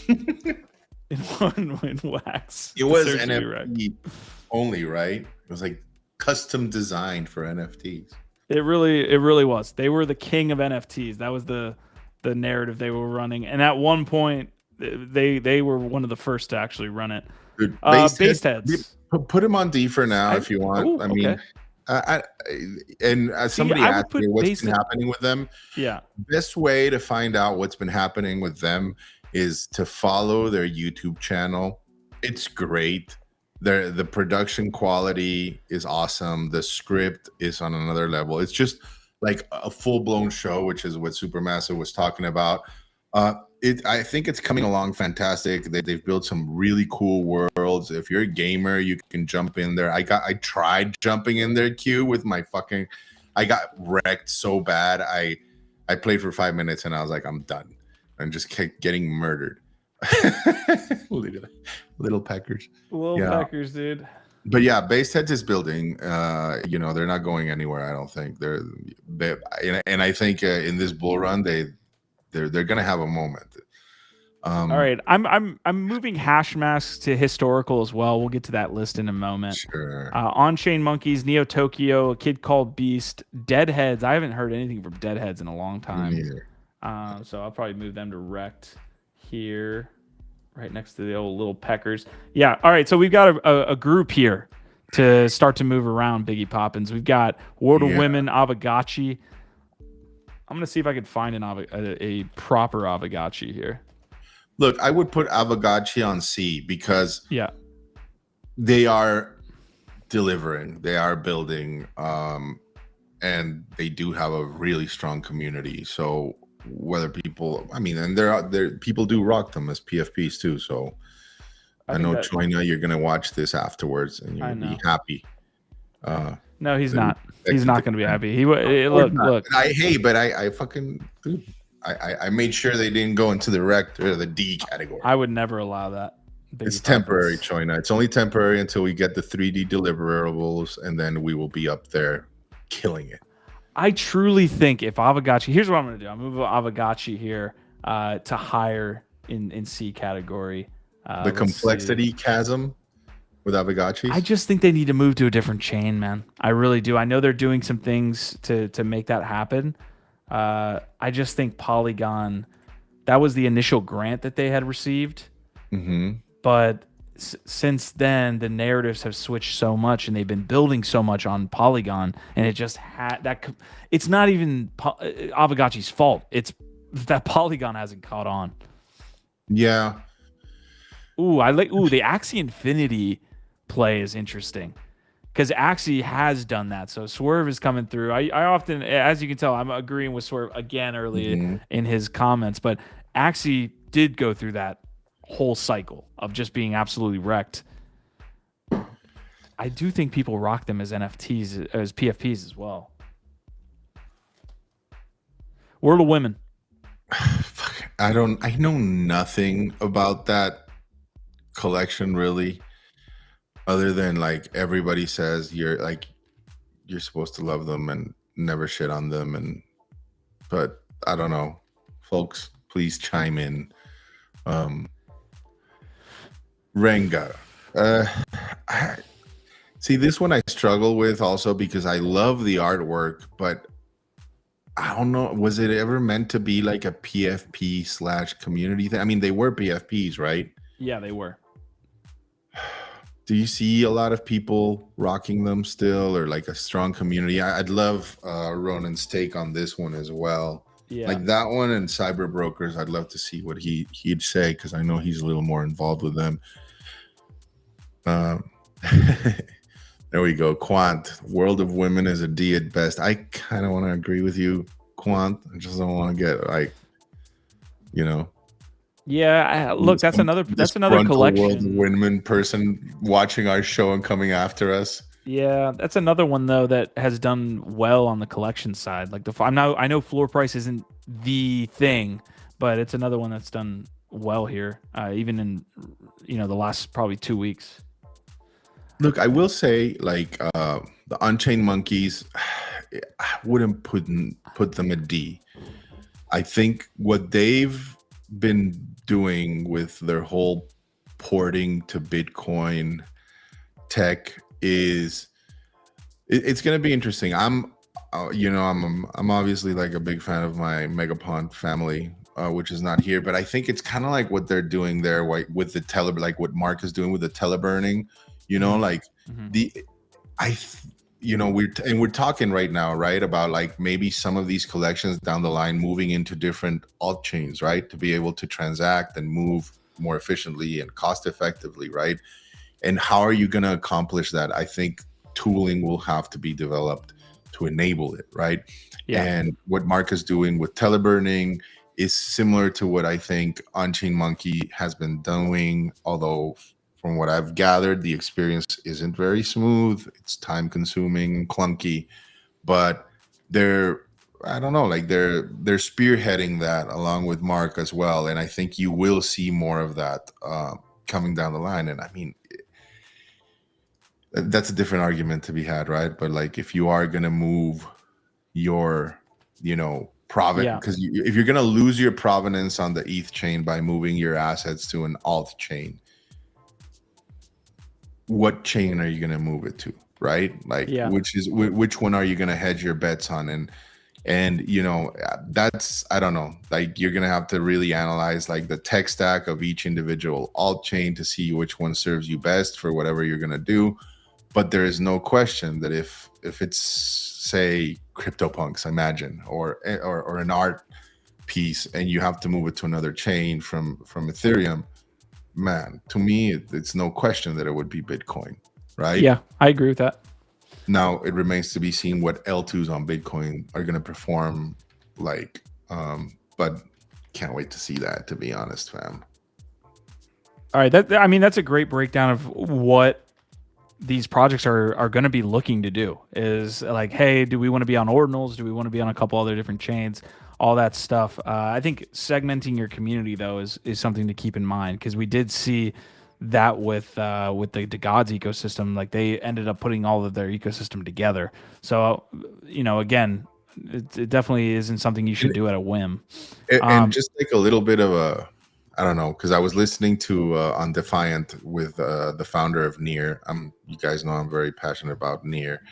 in Wax. It was NFT only, right? It was like custom designed for NFTs. It really was. They were the king of NFTs. That was the narrative they were running. And at one point, they were one of the first to actually run it. Dude, Based heads. Put him on D for now if you want. Ooh, I mean. Somebody asked me what's been happening with them. Yeah. Best way to find out what's been happening with them is to follow their YouTube channel. It's great. The production quality is awesome. The script is on another level. It's just like a full-blown show, which is what Supermassive was talking about. I think it's coming along fantastic. They've built some really cool worlds. If you're a gamer, you can jump in there. I tried jumping in their queue with my fucking. I got wrecked so bad. I played for 5 minutes and I was like, I'm done, and just kept getting murdered. Little peckers. Peckers, dude. But yeah, Based Heads is building. They're not going anywhere. I don't think and I think in this bull run they're gonna have a moment. All right, I'm moving hash masks to historical as well. We'll get to that list in a moment. Sure. On-chain monkeys, Neo Tokyo, a kid called Beast, Deadheads. I haven't heard anything from Deadheads in a long time. So I'll probably move them to Rect here, right next to the old little peckers. Yeah. All right. So we've got a group here to start to move around. Biggie Poppins. We've got World of Women, Avagachi. I'm gonna see if I can find a proper Avagachi here. Look, I would put AVAX on C because Yeah. they are delivering, they are building, and they do have a really strong community. So whether people, I mean, and there people do rock them as PFPs too. So I know China, you're gonna watch this afterwards and you're gonna be happy. No, he's not. He's not gonna be happy. He look. I fucking dude. I made sure they didn't go into the rect or the D category. I would never allow that. It's temporary, China. It's only temporary until we get the 3D deliverables, and then we will be up there killing it. I truly think if AVAX, here's what I'm going to do. I'm moving AVAX here to higher in C category. The complexity chasm with AVAX. I just think they need to move to a different chain, man. I really do. I know they're doing some things to make that happen. I just think Polygon, that was the initial grant that they had received. Mm-hmm. But since then, the narratives have switched so much, and they've been building so much on Polygon, and it just had that. It's not even AVAX's fault. It's that Polygon hasn't caught on. Yeah. Ooh, the Axie Infinity play is interesting because Axie has done that. So Swerve is coming through. I often, as you can tell, I'm agreeing with Swerve again early in his comments, but Axie did go through that whole cycle of just being absolutely wrecked. I do think people rock them as NFTs, as PFPs as well. World of Women. I know nothing about that collection really, other than like everybody says you're supposed to love them and never shit on them, but I don't know. Folks, please chime in. Renga. See, this one I struggle with also because I love the artwork, but I don't know. Was it ever meant to be like a PFP / community thing? I mean, they were PFPs, right? Yeah, they were. Do you see a lot of people rocking them still, or like a strong community? I'd love Ronan's take on this one as well. Yeah. Like that one and Cyber Brokers, I'd love to see what he'd say because I know he's a little more involved with them. There we go. Quant, World of Women is a D at best. I kind of want to agree with you, Quant. I just don't want to get like, Yeah, look, that's another collection. World of Women person watching our show and coming after us. Yeah, that's another one though that has done well on the collection side. Like I know floor price isn't the thing, but it's another one that's done well here, even in the last probably 2 weeks. Look, I will say, like the Unchained Monkeys, I wouldn't put them at D. I think what they've been doing with their whole porting to Bitcoin tech is it's going to be interesting. I'm obviously like a big fan of my Megapont family, which is not here, but I think it's kind of like what they're doing there with the like what Mark is doing with the teleburning. We're talking right now, right, about like maybe some of these collections down the line moving into different alt chains, right, to be able to transact and move more efficiently and cost effectively, right? And how are you going to accomplish that? I think tooling will have to be developed to enable it, right? Yeah. And what Mark is doing with teleburning is similar to what I think Unchained Monkey has been doing, although from what I've gathered, the experience isn't very smooth. It's time consuming, clunky, but they're spearheading that along with Mark as well. And I think you will see more of that coming down the line. And I mean, that's a different argument to be had, right? But like, if you are going to move your, provenance, because if you're going to lose your provenance on the ETH chain by moving your assets to an alt chain, what chain are you going to move it to, right? Like, which one are you going to hedge your bets on? And that's, I don't know, like you're going to have to really analyze like the tech stack of each individual alt chain to see which one serves you best for whatever you're going to do. But there is no question that if it's, say, CryptoPunks, imagine, or an art piece and you have to move it to another chain from Ethereum, man, to me, it's no question that it would be Bitcoin, right? Yeah, I agree with that. Now it remains to be seen what L2s on Bitcoin are going to perform like, but can't wait to see that, to be honest, fam. All right, that's a great breakdown of what these projects are going to be looking to do. Is like, hey, do we want to be on Ordinals? Do we want to be on a couple other different chains? All that stuff. I think segmenting your community though is something to keep in mind, because we did see that with the Gods ecosystem. Like, they ended up putting all of their ecosystem together. So again, it definitely isn't something you should do at a whim. And just like a little bit of a, I don't know, because I was listening to on Defiant with the founder of Near. You guys know I'm very passionate about Near.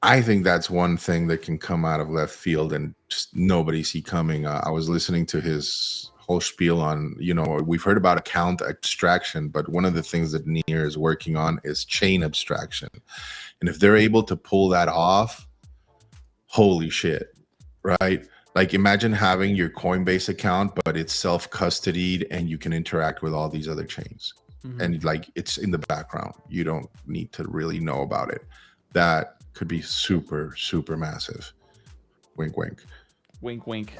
I think that's one thing that can come out of left field and just nobody see coming. I was listening to his whole spiel on, we've heard about account extraction, but one of the things that Near is working on is chain abstraction. And if they're able to pull that off, holy shit, right? Like, imagine having your Coinbase account, but it's self-custodied and you can interact with all these other chains. Mm-hmm. And like, it's in the background. You don't need to really know about it. That could be super, super massive. Wink, wink. Wink, wink.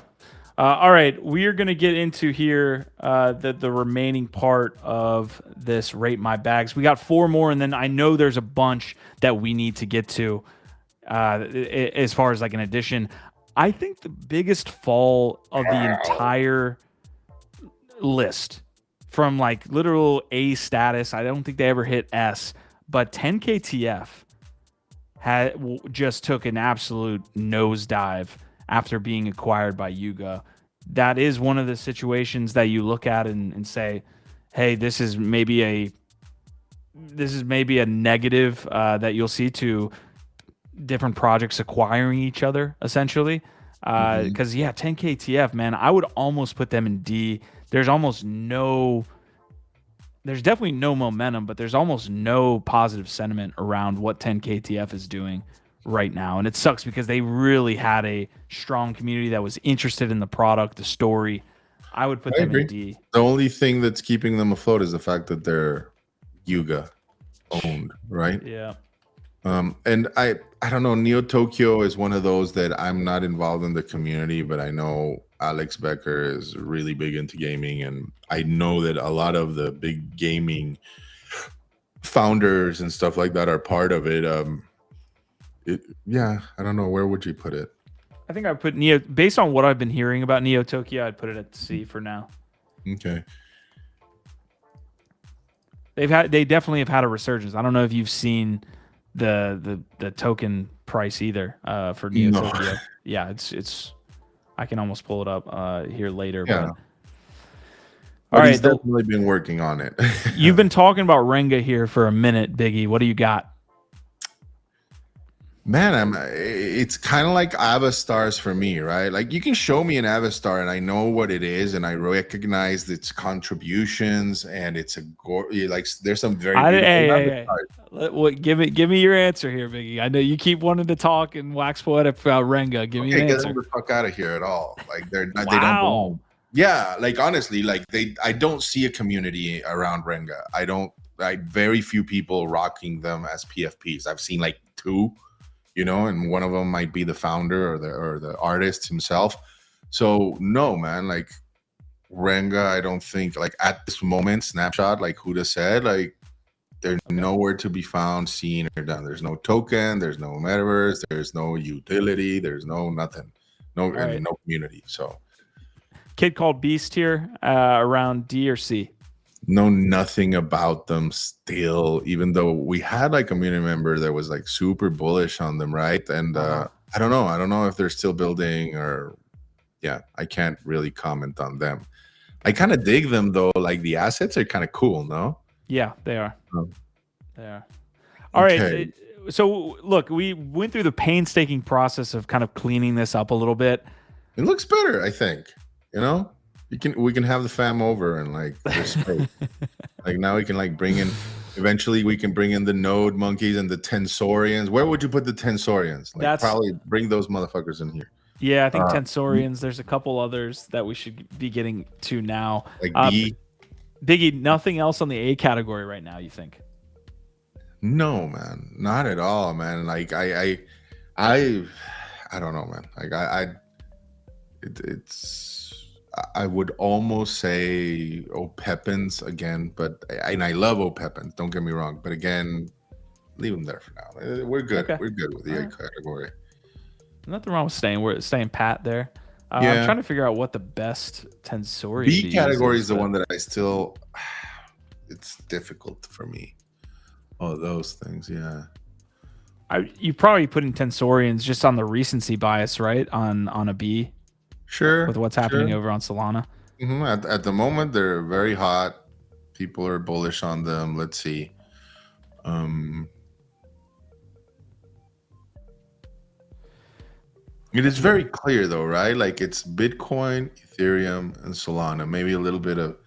All right, we are going to get into here the remaining part of this Rate My Bags. We got 4 more, and then I know there's a bunch that we need to get to as far as like an addition. I think the biggest fall of the entire list, from like literal A status, I don't think they ever hit S, but 10KTF just took an absolute nosedive after being acquired by Yuga. That is one of the situations that you look at and say, hey, this is maybe a negative that you'll see to different projects acquiring each other, essentially. Because 10KTF, man, I would almost put them in D. There's definitely no momentum, but there's almost no positive sentiment around what 10KTF is doing right now. And it sucks because they really had a strong community that was interested in the product, the story. I would put them in D. The only thing that's keeping them afloat is the fact that they're Yuga owned, right? Yeah. And I don't know, Neo Tokyo is one of those that I'm not involved in the community, but I know Alex Becker is really big into gaming, and I know that a lot of the big gaming founders and stuff like that are part of it. I don't know, where would you put it? I think I put Neo, based on what I've been hearing about Neo Tokyo, I'd put it at C for now. Okay. They definitely have had a resurgence. I don't know if you've seen the token price either for Neo Tokyo. Yeah, it's I can almost pull it up here later. Yeah. But all right, he's definitely been working on it. You've been talking about Renga here for a minute, Biggie. What do you got? Man, it's kind of like Avastars for me, right? Like, you can show me an Avastar and I know what it is and I recognize its contributions, and it's there's some very Give me your answer here, Biggie. I know you keep wanting to talk and wax poetic about Renga. Give me an answer. Get them the fuck out of here at all. Like, they don't belong. Yeah, like, honestly, like, I don't see a community around Renga. Very few people rocking them as PFPs. I've seen like 2. And one of them might be the founder or the artist himself. So no, man, like, Renga, I don't think, like, at this moment, snapshot, like Huda said, like, they're nowhere to be found, seen, or done. There's no token, there's no metaverse, there's no utility, there's no nothing, no community. So, Kid Called Beast here, around D or C. Know nothing about them still, even though we had like a community member that was like super bullish on them, right? And I don't know if they're still building, or I can't really comment on them. I kind of dig them though. Like, the assets are kind of cool, no? Yeah, they are. They are. All right. So look, we went through the painstaking process of kind of cleaning this up a little bit. It looks better, I think. We can have the fam over and like there's space. Like, now we can like bring in. Eventually, we can bring in the Node monkeys and the Tensorians. Where would you put the Tensorians? Like, probably bring those motherfuckers in here. Yeah, I think Uh, Tensorians. There's a couple others that we should be getting to now. like Biggie, nothing else on the A category right now, you think? No, man, not at all, man. Like I don't know, man. Like I would almost say O'Peppins again, but and I love O'Peppins. Don't get me wrong, but again, leave them there for now. We're good. Okay. We're good with the A Alright. category. Nothing wrong with staying pat there. Yeah. I'm trying to figure out what the best Tensorian to B use category is the but- one that I still. It's difficult for me. Oh, those things, yeah. You probably put in Tensorians just on the recency bias, right? On a B Sure. with what's happening sure. over on Solana. At the moment, they're very hot. People are bullish on them. Let's see. It is very clear, though, right? Like it's Bitcoin, Ethereum, and Solana. Maybe a little bit of,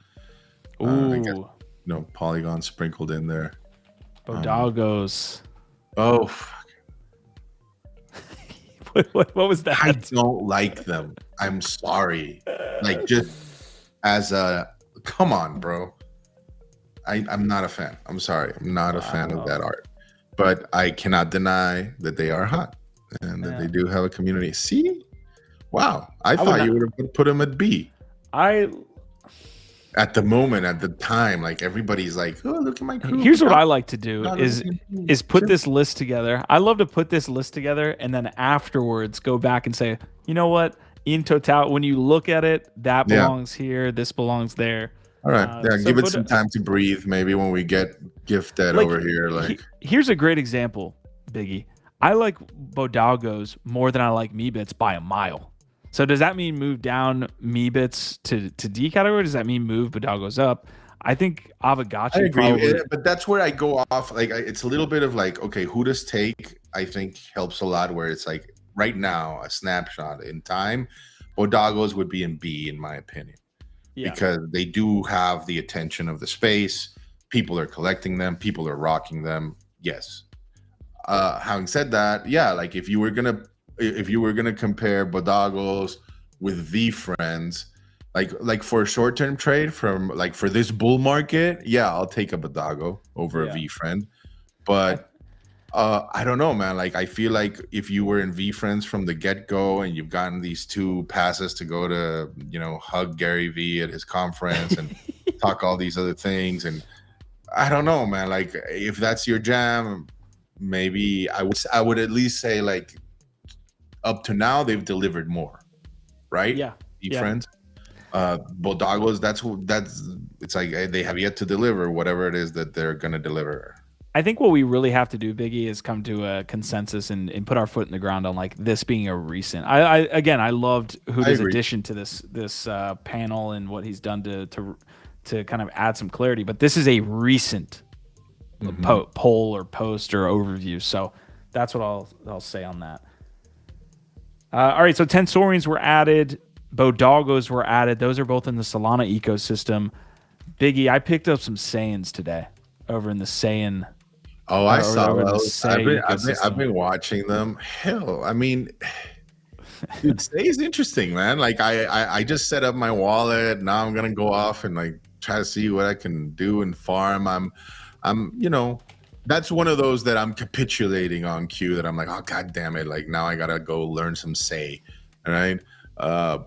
I guess, Ooh, Polygon sprinkled in there. Bodagos. Oh, fuck. what was that? I don't like them. I'm sorry. Like just as a, come on, bro. I'm not a fan. I'm sorry. I'm not a fan of that art. But I cannot deny that they are hot and that they do have a community. See? Wow. I thought you would have put them at B. At the moment, at the time, like everybody's like, oh, look at my crew. Here's what I like to do is put this list together. I love to put this list together and then afterwards go back and say, you know what? In total, when you look at it, that belongs here, this belongs there. All right. So give it some time to breathe. Maybe when we get gifted over here. Like here's a great example, Biggie. I like Bodagos more than I like Meebits by a mile. So does that mean move down Meebits to D category? Does that mean move Bodagos up? I think AVAX. I agree, but that's where I go off. Like it's a little bit of like, okay, who does take? I think helps a lot. Where it's like right now, a snapshot in time, Bodagos would be in B, in my opinion, because they do have the attention of the space. People are collecting them. People are rocking them. Yes. Having said that, yeah, like if you were gonna compare Bodagos with VFriends, like for a short-term trade from like for this bull market, yeah, I'll take a Bodago over a VFriend. But I don't know, man. Like I feel like if you were in VFriends from the get-go and you've gotten these 2 passes to go to, hug Gary V at his conference and talk all these other things, and I don't know, man. Like if that's your jam, maybe I would at least say like up to now they've delivered more, right? Yeah. Friends. Bodagos, that's it's like they have yet to deliver whatever it is that they're gonna deliver. I think what we really have to do, Biggie, is come to a consensus and put our foot in the ground on like this being a recent. I loved Huda's addition to this panel and what he's done to kind of add some clarity. But this is a recent poll or post or overview, so that's what I'll say on that. All right, so Tensorians were added, Bodagos were added. Those are both in the Solana ecosystem. Biggie, I picked up some Saiyans today over in the Saiyan. Oh, I saw those. I've been watching them. Hell, I mean, dude, Say is interesting, man. Like I just set up my wallet. Now I'm gonna go off and like try to see what I can do and farm. I'm that's one of those that I'm capitulating on Q, that I'm like, oh god damn it, like now I gotta go learn some Say. All right.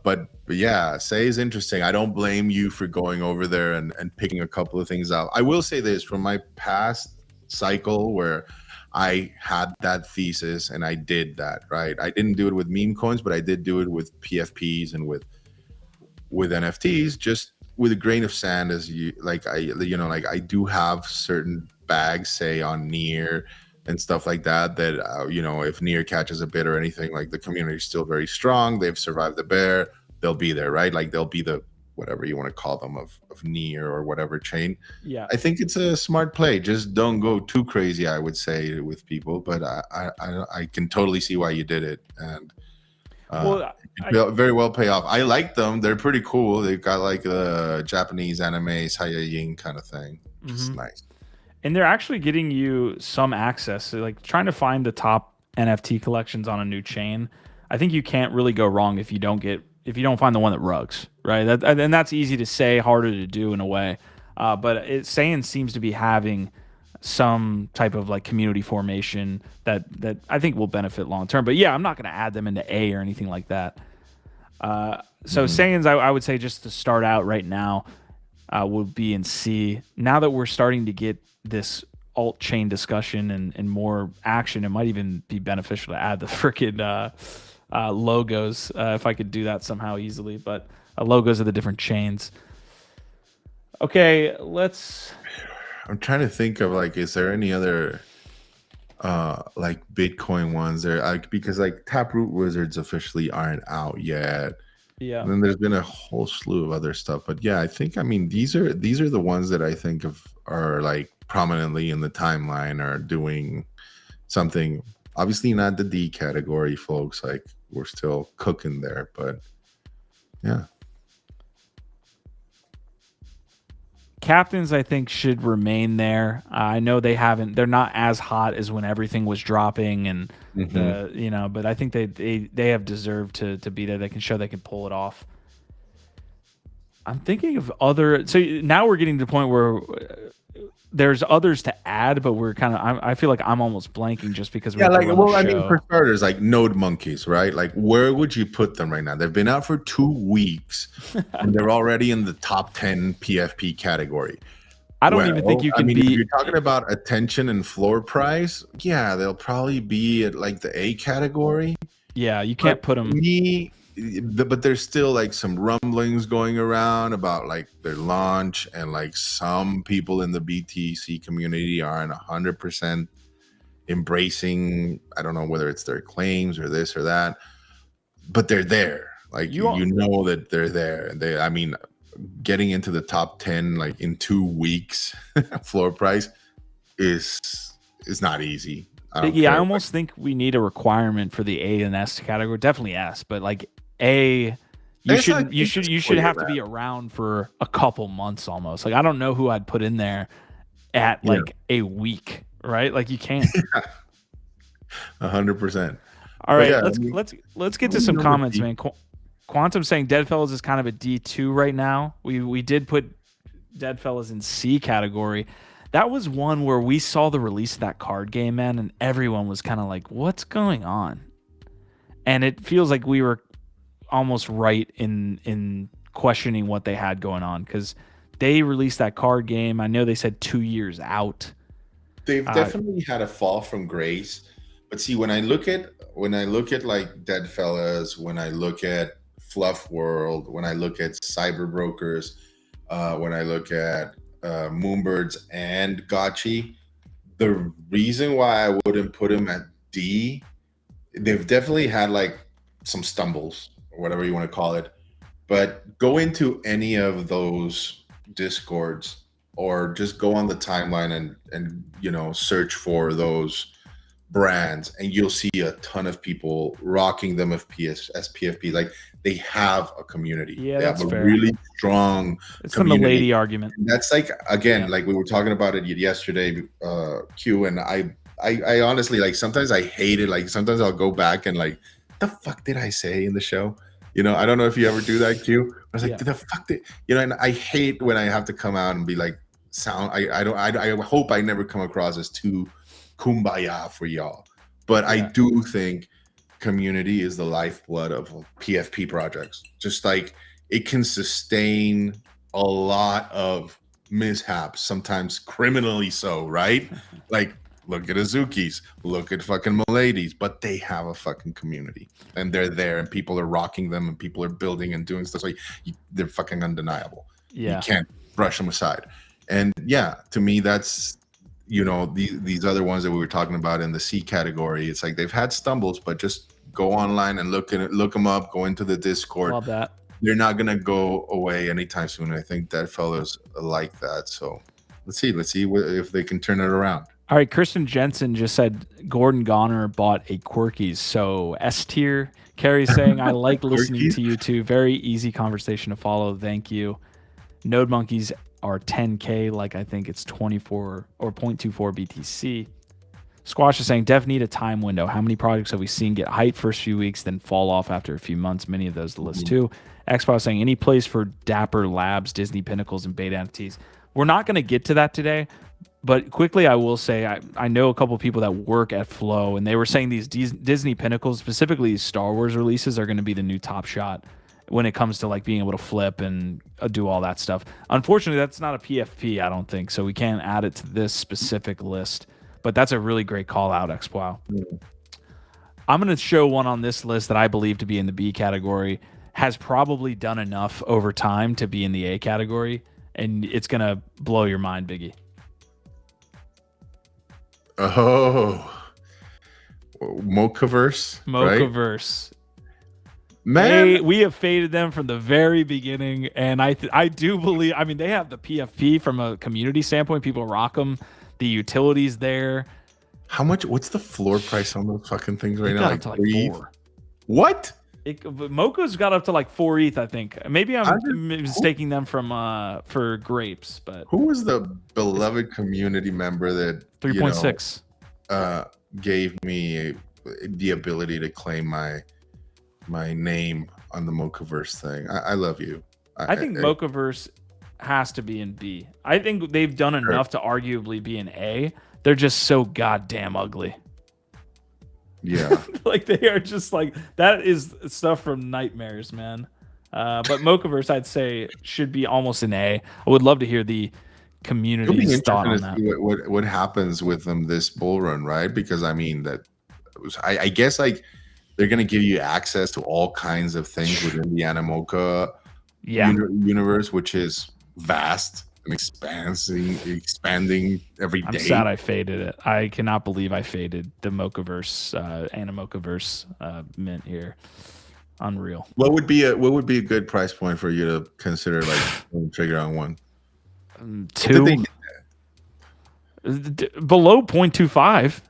But yeah, Say is interesting. I don't blame you for going over there and picking a couple of things out. I will say this from my past cycle where I had that thesis and I did that, right? I didn't do it with meme coins, but I did do it with PFPs and with NFTs, just with a grain of sand. As you like, I do have certain bags, say on Near and stuff like that, if Near catches a bid or anything, like the community is still very strong. They've survived the bear. They'll be there, right? Like they'll be the whatever you want to call them of Near or whatever chain. Yeah, I think it's a smart play. Just don't go too crazy, I would say, with people. But I can totally see why you did it, and very well pay off. I like them. They're pretty cool. They've got like a Japanese anime Saiyajin kind of thing. Just nice. And they're actually getting you some access. So like trying to find the top NFT collections on a new chain. I think you can't really go wrong if you don't find the one that rugs, right? And that's easy to say, harder to do in a way. But Saiyan seems to be having some type of like community formation that I think will benefit long term. But yeah, I'm not going to add them into A or anything like that. So Saiyans, I would say just to start out right now, would be in C. Now that we're starting to get this alt chain discussion and more action, it might even be beneficial to add the freaking logos if I could do that somehow easily. But logos of the different chains. Okay, I'm trying to think of like, is there any other like Bitcoin ones there? Because like Taproot Wizards officially aren't out yet. Yeah. And then there's been a whole slew of other stuff. But yeah, I mean these are the ones that I think of are like prominently in the timeline are doing something. Obviously not the D category, folks. Like we're still cooking there, but yeah. Captains, I think, should remain there. I know they're not as hot as when everything was dropping, and but I think they have deserved to be there. They can show they can pull it off. I'm thinking of other. So now we're getting to the point where there's others to add, but we're kind of. I feel like I'm almost blanking just because we're I mean, for starters, like Node Monkeys, right? Like, where would you put them right now? They've been out for 2 weeks, and they're already in the top 10 PFP category. I don't even think you can If you're talking about attention and floor price, yeah, they'll probably be at like the A category. Yeah, you can't put them. But there's still like some rumblings going around about like their launch, and like some people in the BTC community aren't 100% embracing. I don't know whether it's their claims or this or that, but they're there. Like you know that they're there, and I mean, getting into the top 10 like in 2 weeks floor price is not easy. Biggie, I almost think we need a requirement for the A and S category. Definitely S, but like A, you should have to be around for a couple months almost. Like I don't know who I'd put in there at like a week, right? Like you can't. 100%. All right, let's get to some comments, man. Quantum saying Deadfellas is kind of a D2 right now. We did put Deadfellas in C category. That was one where we saw the release of that card game, man, and everyone was kind of like, what's going on? And it feels like we were almost right in questioning what they had going on, because they released that card game. I know they said 2 years out. They've definitely had a fall from grace. But see, when I look at like Deadfellas, when I look at Fluff World, when I look at Cyber Brokers, when I look at Moonbirds and Gotchi, the reason why I wouldn't put them at D, they've definitely had like some stumbles or whatever you want to call it, but go into any of those discords or just go on the timeline and search for those brands, and you'll see a ton of people rocking them as PFP. Like they have a community. Yeah, they that's have a fair. really strong it's from the lady argument. And that's like, again, like we were talking about it yesterday, Q, and I honestly, like, sometimes I hate it. Like sometimes I'll go back and like, the fuck did I say in the show? I don't know if you ever do that, Q. I was like, the fuck did, and I hate when I have to come out and be like, I hope I never come across as too kumbaya for y'all, but I do think community is the lifeblood of PFP projects. Just like it can sustain a lot of mishaps, sometimes criminally so, right? Like look at Azuki's, look at fucking Miladies, but they have a fucking community and they're there and people are rocking them and people are building and doing stuff. Like they're fucking undeniable. You can't brush them aside. And yeah, to me, that's these other ones that we were talking about in the C category. It's like they've had stumbles, but just go online and look them up, go into the Discord. Love that. They're not gonna go away anytime soon. I think that fellas like that. So let's see if they can turn it around. All right, Kristen Jensen just said Gordon Goner bought a Quirkies, so S tier. Carrie's saying I like listening to you too. Very easy conversation to follow. Thank you. Node Monkeys are 10K, like I think it's 24 or 0.24 BTC. Squash is saying, Dev need a time window. How many projects have we seen get hyped first few weeks, then fall off after a few months? Many of those to list too. Xbox saying, any place for Dapper Labs, Disney Pinnacles, and beta NFTs? We're not going to get to that today, but quickly I will say I know a couple of people that work at Flow, and they were saying these Disney Pinnacles, specifically these Star Wars releases, are going to be the new top shot when it comes to like being able to flip and do all that stuff. Unfortunately, that's not a PFP, I don't think, so we can't add it to this specific list. But that's a really great call out, XPlow. I'm going to show one on this list that I believe to be in the B category, has probably done enough over time to be in the A category, and it's going to blow your mind, Biggie. Oh, Mochaverse. Mochaverse. Right? Man, we have faded them from the very beginning, and I do believe, I mean, they have the PFP from a community standpoint. People rock them. The utilities there. How much? What's the floor price on those fucking things right now? Like 4. What? Mocha's got up to like 4 ETH, I think. Maybe I'm mistaking them from for grapes, but who was the beloved community member that 3.6 gave me the ability to claim my name on the Mochaverse thing? I love you. I think Mochaverse has to be in B. I think they've done enough to arguably be in A. They're just so goddamn ugly. Yeah. Like they are just like, that is stuff from nightmares, man. But Mochaverse, I'd say, should be almost an A. I would love to hear the community's thought on that. What happens with them this bull run, right? Because I mean I guess like they're gonna give you access to all kinds of things within the Animoca universe, which is vast and expanding every day. I'm sad I faded it. I cannot believe I faded the Mochaverse, Animocaverse mint here. Unreal. What would be a good price point for you to consider like trigger on one? 2 below 0.25.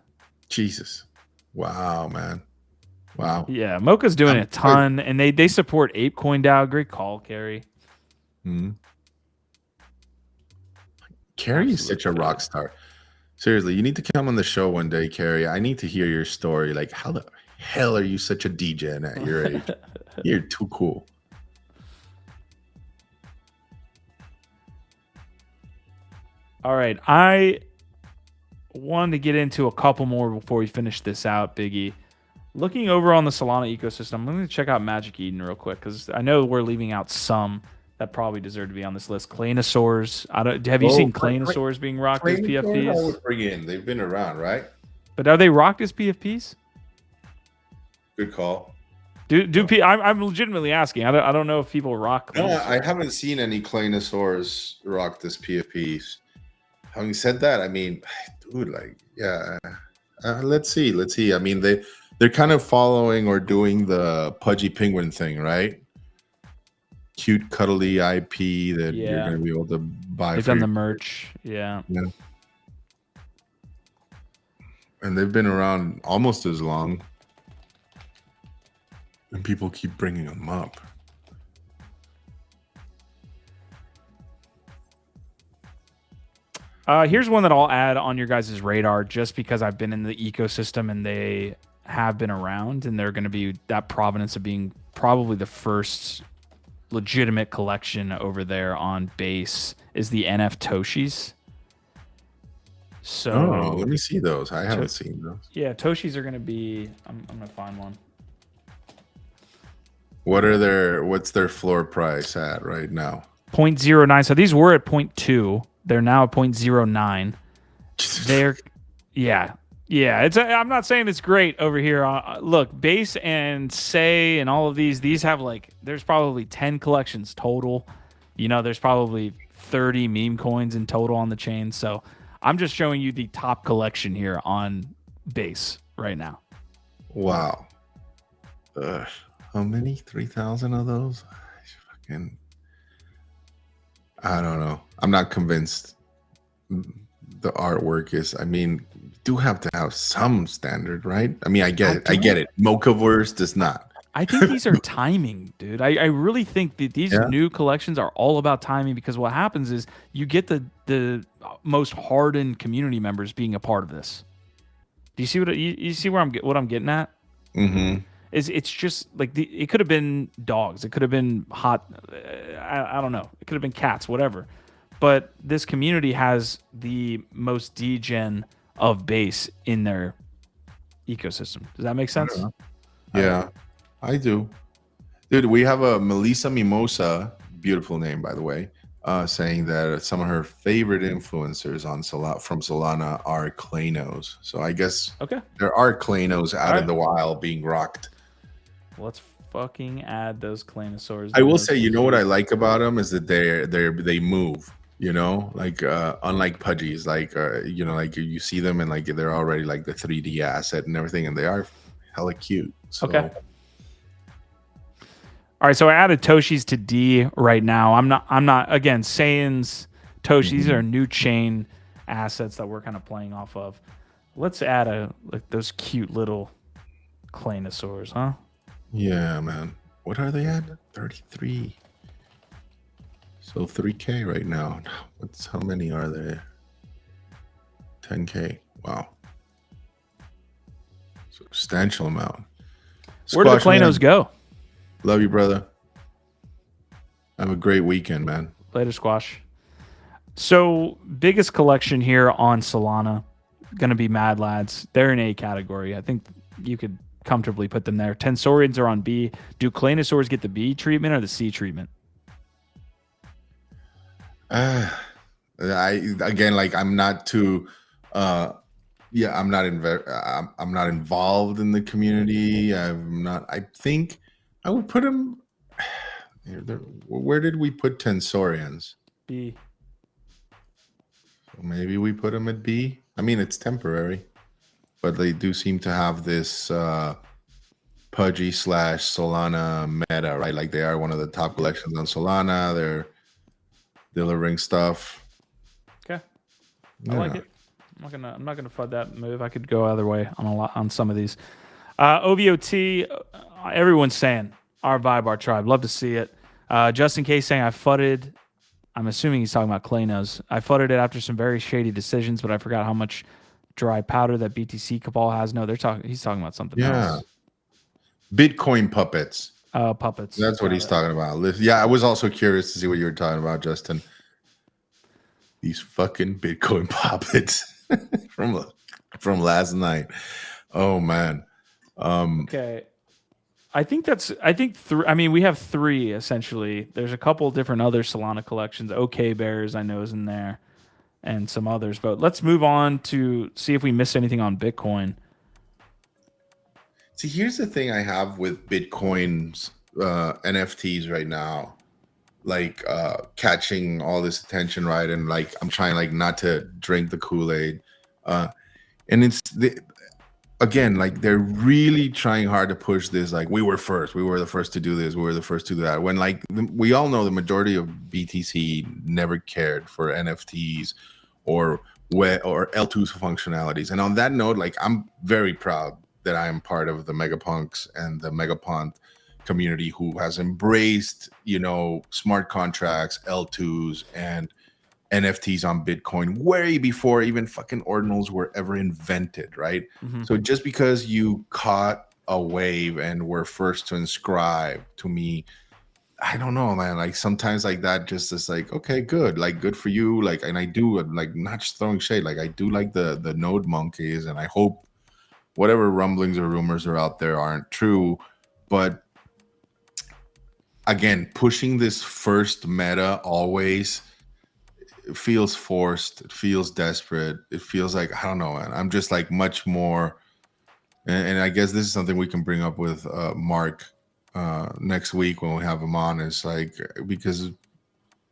Jesus. Wow, man. Wow. Yeah, Mocha's doing a ton, and they support ApeCoin DAO. Great call, Carrie. Mm-hmm. Carrie is such a rock star. Seriously, you need to come on the show one day, Carrie. I need to hear your story. Like, how the hell are you such a DJ at your age? You're too cool. All right, I wanted to get into a couple more before we finish this out, Biggie. Looking over on the Solana ecosystem, I'm going to check out Magic Eden real quick because I know we're leaving out some that probably deserve to be on this list. Claynosaurs. Have you seen Claynosaurs being rocked as PFPs? I would bring in. They've been around, right? But are they rocked as PFPs? Good call. I'm legitimately asking. I don't know if people rock. No, I haven't seen any Claynosaurs rocked as PFPs. Having said that, I mean, dude, like, yeah. Let's see. I mean, they're kind of following or doing the Pudgy Penguin thing, right? Cute, cuddly IP that you're going to be able to buy. They've done the merch. Yeah. And they've been around almost as long. And people keep bringing them up. Here's one that I'll add on your guys' radar just because I've been in the ecosystem and they have been around, and they're going to be that provenance of being probably the first legitimate collection over there on base is the NF Toshis. So let me see those. I haven't seen those. Yeah, Toshis are going to be, I'm going to find one. What's their floor price at right now? 0.09. So these were at 0.2. They're now at 0.09. They're, yeah. I'm not saying it's great over here. Look, base and say and all of these have there's probably 10 collections total. There's probably 30 meme coins in total on the chain. So I'm just showing you the top collection here on base right now. Wow. How many? 3,000 of those? I don't know. I'm not convinced the artwork is, I mean, you do have to have some standard, right? I mean, I get it. Mochaverse does not. I think these are timing, dude. I really think that these new collections are all about timing, because what happens is you get the most hardened community members being a part of this. Do you see you see where I'm getting at? Mm-hmm. It's just like it could have been dogs, it could have been hot, I don't know, it could have been cats, whatever. But this community has the most degen of base in their ecosystem. Does that make sense? Yeah, I do. Dude, we have a Melissa Mimosa, beautiful name by the way, saying that some of her favorite influencers on from Solana are Clanos. So I guess Okay, there are Clanos out in right. the wild being rocked. Let's fucking add those Clanosaurs. I will say, you know what I like about them is that they move. You know, like unlike Pudgies, like you know, like you see them and like they're already like the 3D asset and everything, and they are hella cute. So. Okay. All right, so I added Toshis to D right now. I'm not again Saiyans, Toshis. These are new chain assets that we're kind of playing off of. Let's add like those cute little Clanosaurs, huh? Yeah, man. What are they at? 33. So 3K right now. How many are there? 10K. Wow. Substantial amount. Where do the Clanos go? Love you, brother. Have a great weekend, man. Later, Squash. So, biggest collection here on Solana, going to be Mad Lads. They're in A category. I think you could comfortably put them there. Tensorians are on B. Do Clanosaurs get the B treatment or the C treatment? I'm not too I'm not involved in the community. I think I would put him where did we put Tensorians? B. So maybe we put them at B. I mean, it's temporary, but they do seem to have this Pudgy / Solana meta, right? Like they are one of the top collections on Solana. They're delivering stuff. Okay, I like it. I'm not gonna FUD that move. I could go either way on some of these. OVOT, everyone's saying our vibe, our tribe. Love to see it. Just in case saying I FUDded. I'm assuming he's talking about Clanos. I FUDded it after some very shady decisions, but I forgot how much dry powder that BTC cabal has. No, he's talking about something else. Bitcoin puppets. Puppets. That's what he's talking about. Yeah, I was also curious to see what you were talking about, Justin. These fucking Bitcoin puppets from last night. Oh man. Okay. I think we have 3 essentially. There's a couple different other Solana collections. OK Bears I know is in there, and some others. But let's move on to see if we missed anything on Bitcoin. See, here's the thing I have with Bitcoin's NFTs right now, like catching all this attention, right? And like I'm trying like not to drink the Kool-Aid, and it's again like they're really trying hard to push this. Like we were the first to do this, we were the first to do that. When like we all know the majority of BTC never cared for NFTs or L2's functionalities. And on that note, like I'm very proud that I am part of the Megapunks and the Megapont community who has embraced, you know, smart contracts, L2s, and NFTs on Bitcoin way before even fucking ordinals were ever invented, right? Mm-hmm. So just because you caught a wave and were first to inscribe, to me, I don't know, man. Like sometimes like that just is like, okay, good. Like good for you. Like, and I do like not just throwing shade. Like I do like the node monkeys, and I hope whatever rumblings or rumors are out there aren't true. But again, pushing this first meta always feels forced. It feels desperate. It feels like, I don't know, man. I'm just like much more, and I guess this is something we can bring up with Mark next week when we have him on. Is like, because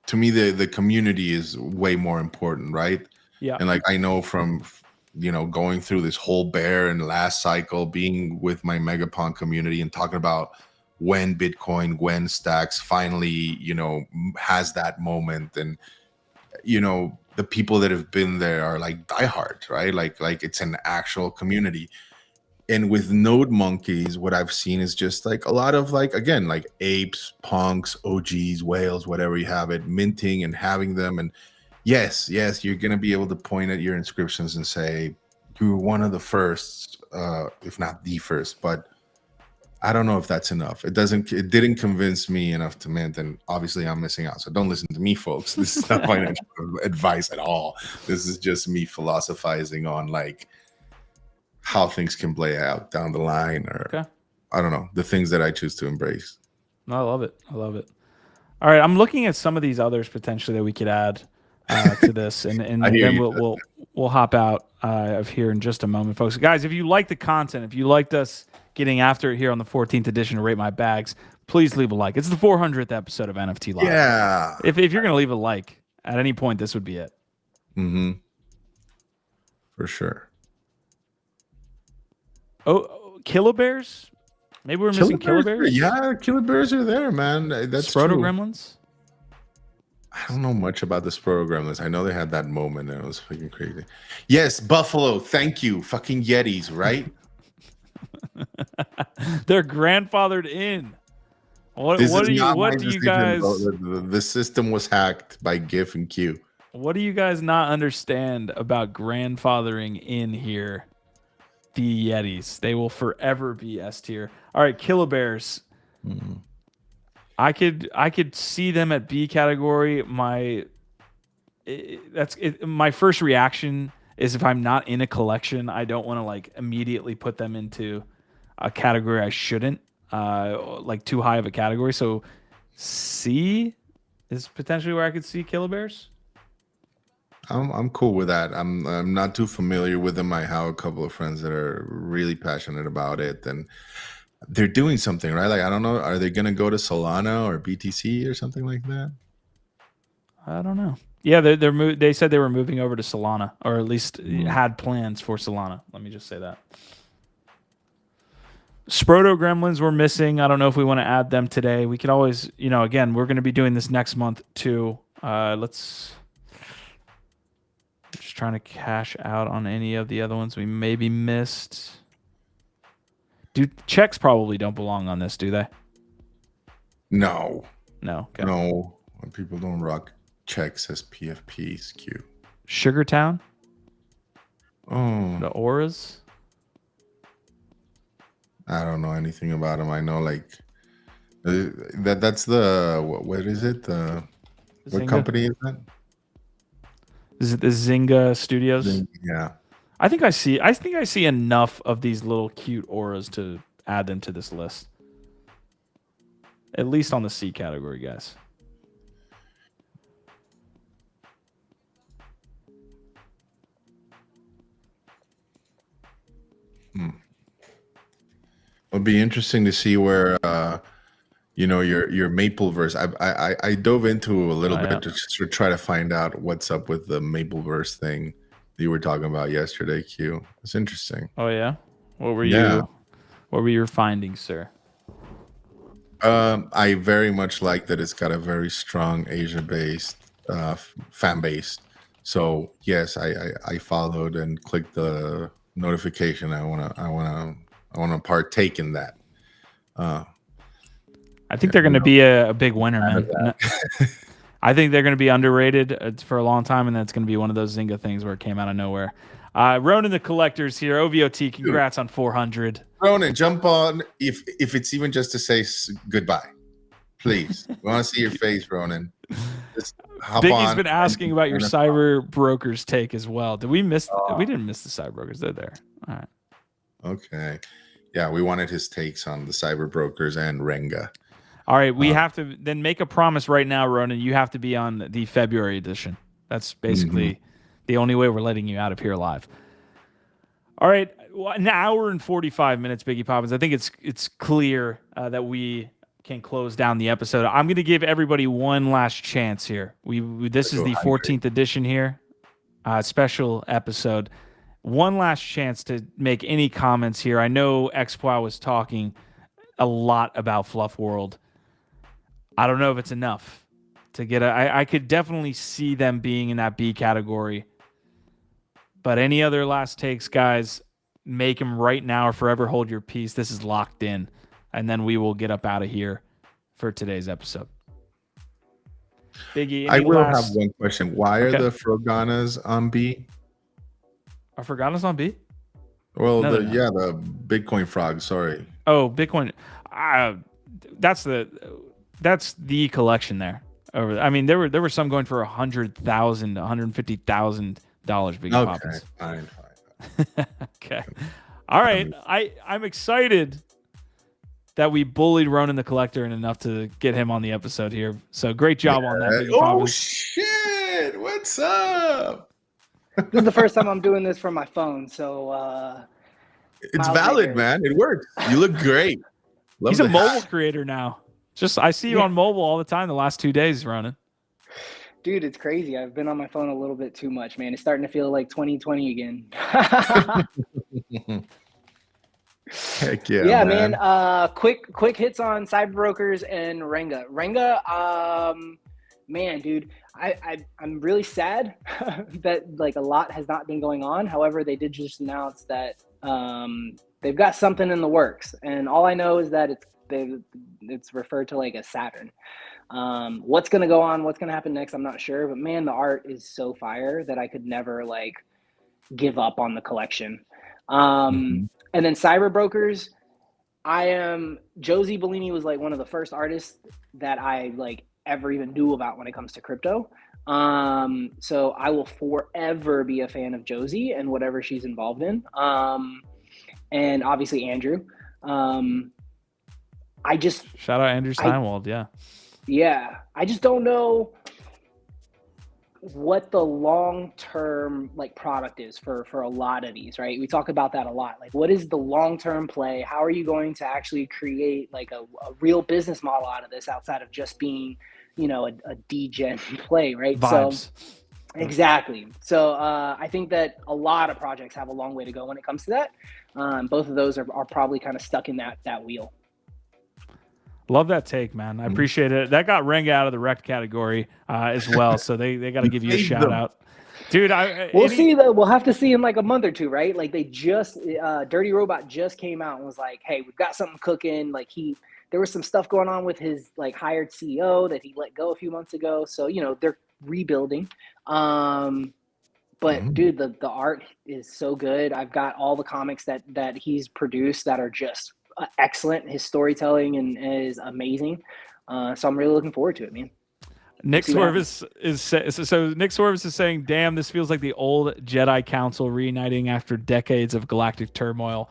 to me the community is way more important, right? Yeah. And like I know from, you know, going through this whole bear and last cycle, being with my Megapunk community and talking about when Bitcoin, when Stacks finally, you know, has that moment. And, you know, the people that have been there are like diehards, right? Like it's an actual community. And with node monkeys, what I've seen is just like a lot of like, again, like apes, punks, OGs, whales, whatever you have it, minting and having them. And yes, you're going to be able to point at your inscriptions and say, we were one of the first, if not the first, but I don't know if that's enough. It didn't convince me enough to mint, and obviously I'm missing out. So don't listen to me, folks. This is not financial advice at all. This is just me philosophizing on like how things can play out down the line, or I don't know, the things that I choose to embrace. No, I love it. I love it. All right, I'm looking at some of these others potentially that we could add to this, and then we'll hop out of here in just a moment, folks. Guys, if you like the content, if you liked us getting after it here on the 14th edition of Rate My Bags, please leave a like. It's the 400th episode of NFT Live. Yeah. If you're gonna leave a like at any point, this would be it. Mm-hmm. For sure. Oh, Killer Bears? Maybe we're missing Killer Bears? Yeah, Killer Bears are there, man. That's Proto true. Gremlins? I don't know much about the Proto Gremlins. I know they had that moment and it was fucking crazy. Yes, Buffalo. Thank you. Fucking Yetis, right? They're grandfathered in. What do you guys? The system was hacked by GIF and Q. What do you guys not understand about grandfathering in here? The Yetis. They will forever be S tier. All right, Killer Bears. Mm-hmm. I could see them at B category. My first reaction is if I'm not in a collection, I don't want to like immediately put them into a category I shouldn't, like too high of a category. So C is potentially where I could see Killer Bears. I'm cool with that. I'm not too familiar with them. I have a couple of friends that are really passionate about it, and they're doing something, right? Like I don't know, are they gonna go to Solana or BTC or something like that? I don't know. Yeah, they said they were moving over to Solana, or at least had plans for Solana. Let me just say that. Sproto Gremlins were missing. I don't know if we want to add them today. We could always, again, we're going to be doing this next month too. Just trying to cash out on any of the other ones we maybe missed. Checks probably don't belong on this, do they? No. Okay. No. People don't rock checks as PFPs. Q. Sugartown? Oh. The auras? I don't know anything about them. I know like that's the what is it? What company is that? Is it the Zynga Studios? Yeah. I think I see enough of these little cute auras to add them to this list. At least on the C category, guys. It'll be interesting to see where your Mapleverse. I dove into a little bit to try to find out what's up with the Mapleverse thing you were talking about yesterday, Q. It's interesting. Oh yeah? What were your findings, sir? I very much like that it's got a very strong Asia-based fan base. So yes, I followed and clicked the notification. I wanna partake in that. I think they're going to be a big winner, man. I think they're going to be underrated for a long time, and that's going to be one of those Zynga things where it came out of nowhere. Ronan the Collector's here. OVOT, congrats on 400. Ronan, jump on if it's even just to say goodbye. Please. We want to see your face, Ronan. Just hop Biggie's on been asking about your cyber brokers take as well. Did we miss? We didn't miss the cyber brokers. They're there. All right. Okay. Yeah, we wanted his takes on the cyber brokers and Renga. All right, we have to then make a promise right now, Ronan. You have to be on the February edition. That's basically the only way we're letting you out of here live. All right, an hour and 45 minutes, Biggie Poppins. I think it's clear that we can close down the episode. I'm going to give everybody one last chance here. This is the 14th edition here, special episode. One last chance to make any comments here. I know XPlow was talking a lot about Fluff World. I don't know if it's enough to get I could definitely see them being in that B category. But any other last takes, guys, make them right now or forever hold your peace. This is locked in. And then we will get up out of here for today's episode. Biggie, I will have one question. Why are the Froganas on B? Are Froganas on B? Well, Another the Bitcoin frog. Sorry. Oh, Bitcoin. Uh, that's the collection there. I mean, there were some going for $100,000, $150,000. Biggie Okay, Poppins. fine. Okay. All right. I'm excited that we bullied Ronan the Collector enough to get him on the episode here. So great job on that, Biggie Oh Poppins. shit! What's up? This is the first time I'm doing this from my phone, so It's valid, man. It works. You look great. He's a mobile creator now. I see you on mobile all the time the last 2 days, Ronan. Dude, it's crazy. I've been on my phone a little bit too much, man. It's starting to feel like 2020 again. Heck yeah. Yeah, man. Quick hits on cyber brokers and Renga. Man, dude, I'm really sad that like a lot has not been going on. However, they did just announce that they've got something in the works, and all I know is that it's referred to like a Saturn. What's gonna go on? What's gonna happen next? I'm not sure, but man, the art is so fire that I could never like give up on the collection. And then cyber brokers, Josie Bellini was like one of the first artists that I like ever even knew about when it comes to crypto. So I will forever be a fan of Josie and whatever she's involved in. And obviously Andrew. Shout out Andrew Steinwald. Yeah. I just don't know what the long-term like product is for a lot of these, right? We talk about that a lot. Like, what is the long-term play? How are you going to actually create like a real business model out of this outside of just being, a degen play, right? Vibes. So exactly. So I think that a lot of projects have a long way to go when it comes to that. Both of those are probably kind of stuck in that wheel. Love that take, man. I appreciate it. That got Renga out of the wrecked category as well. So they got to give you a shout out. Dude, we'll see though. We'll have to see in like a month or two, right? Like they just Dirty Robot just came out and was like, hey, we've got something cooking. Like there was some stuff going on with his like hired CEO that he let go a few months ago. So, they're rebuilding. But dude, the art is so good. I've got all the comics that he's produced that are just excellent. His storytelling is amazing. So I'm really looking forward to it, man. Nick Swervis Nick Swervis is saying, damn, this feels like the old Jedi Council reuniting after decades of galactic turmoil.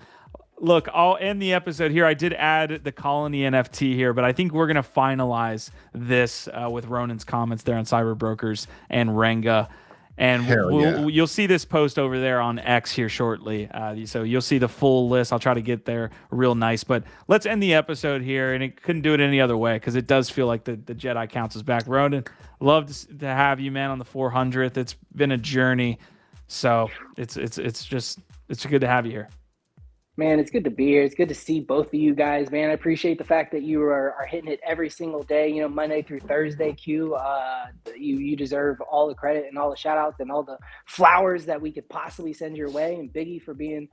Look, I'll end the episode here. I did add the Colony NFT here, but I think we're going to finalize this with Ronan's comments there on Cyber Brokers and Renga. And you'll see this post over there on X here shortly. So you'll see the full list. I'll try to get there real nice. But let's end the episode here. And it couldn't do it any other way because it does feel like the Jedi Council's back. Ronan, love to have you, man, on the 400th. It's been a journey. So it's good to have you here. Man, it's good to be here. It's good to see both of you guys, man. I appreciate the fact that you are hitting it every single day, Monday through Thursday, Q. You deserve all the credit and all the shout outs and all the flowers that we could possibly send your way. And Biggie for being,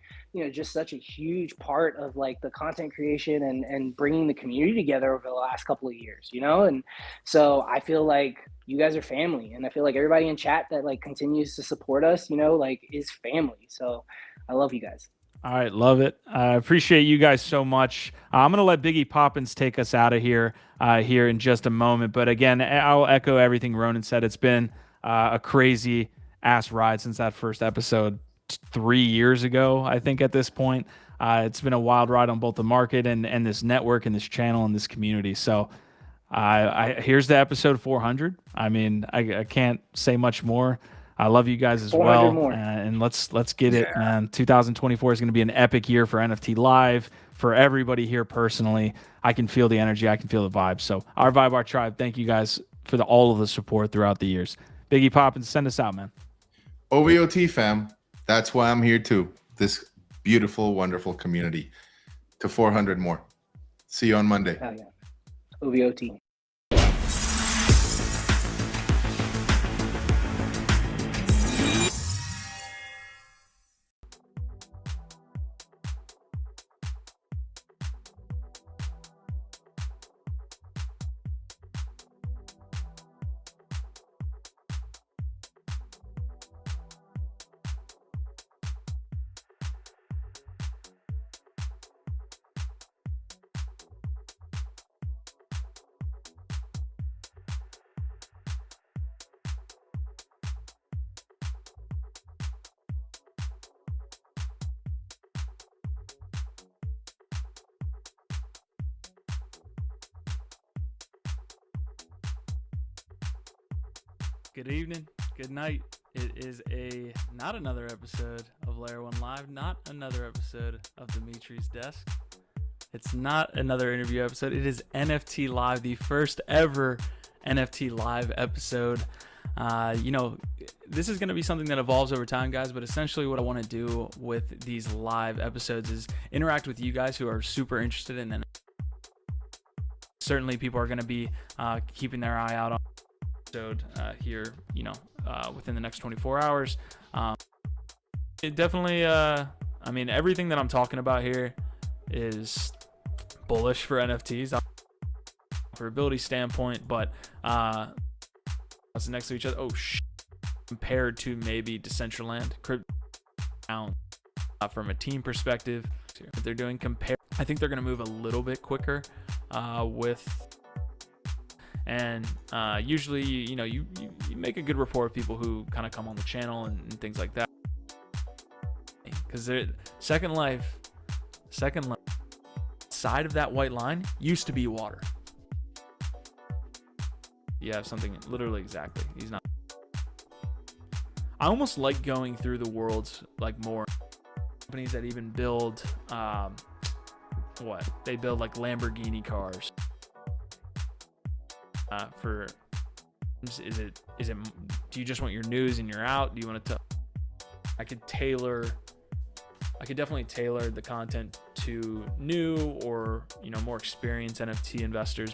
just such a huge part of like the content creation and bringing the community together over the last couple of years, And so I feel like you guys are family. And I feel like everybody in chat that like continues to support us, is family. So I love you guys. All right, love it. I appreciate you guys so much. I'm going to let Biggie Poppins take us out of here in just a moment. But again, I'll echo everything Ronan said. It's been a crazy ass ride since that first episode 3 years ago, I think at this point. It's been a wild ride on both the market and this network and this channel and this community. So here's the episode 400. I mean, I can't say much more. I love you guys as well, and let's get it, man. 2024 is going to be an epic year for NFT Live, for everybody here personally. I can feel the energy. I can feel the vibe. So our vibe, our tribe, thank you guys for all of the support throughout the years. Biggie Poppins, send us out, man. OVOT fam, that's why I'm here too. This beautiful, wonderful community. To 400 more. See you on Monday. Oh, yeah. OVOT. Good evening, good night. It is not another episode of Layer 1 Live, not another episode of Dimitri's Desk. It's not another interview episode. It is NFT Live, the first ever NFT Live episode. This is going to be something that evolves over time, guys, but essentially what I want to do with these live episodes is interact with you guys who are super interested in NFT. Certainly people are going to be keeping their eye out on episode here, within the next 24 hours. It definitely, everything that I'm talking about here is bullish for NFTs for ability standpoint, but what's next to each other? Compared to maybe Decentraland, crypto from a team perspective, they're doing compare. I think they're going to move a little bit quicker usually, you make a good rapport with people who kind of come on the channel and things like that. Because Second Life, side of that white line used to be water. You have something literally exactly. He's not. I almost like going through the world's more companies that even build they build like Lamborghini cars. Is it do you just want your news and you're out? Do you want to I could definitely tailor the content to new or more experienced NFT investors.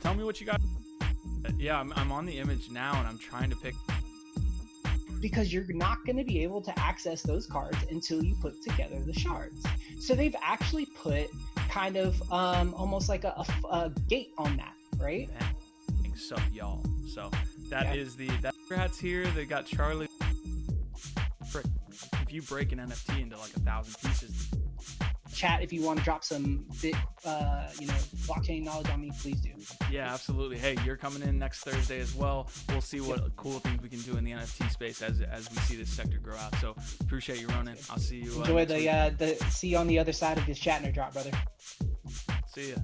Tell me what you got. Yeah, I'm on the image now and I'm trying to pick. Because you're not going to be able to access those cards until you put together the shards. So they've actually put kind of almost like a gate on that, right? Thanks up, y'all. So that is that hat's here. They got Charlie. If you break an NFT into 1,000 pieces. Chat, if you want to drop some blockchain knowledge on me, please do. Yeah, absolutely. Hey, you're coming in next Thursday as well. We'll see what cool things we can do in the NFT space as we see this sector grow out. So appreciate you, Ronan. I'll see you. Enjoy see you on the other side of this chat and drop, brother. See ya.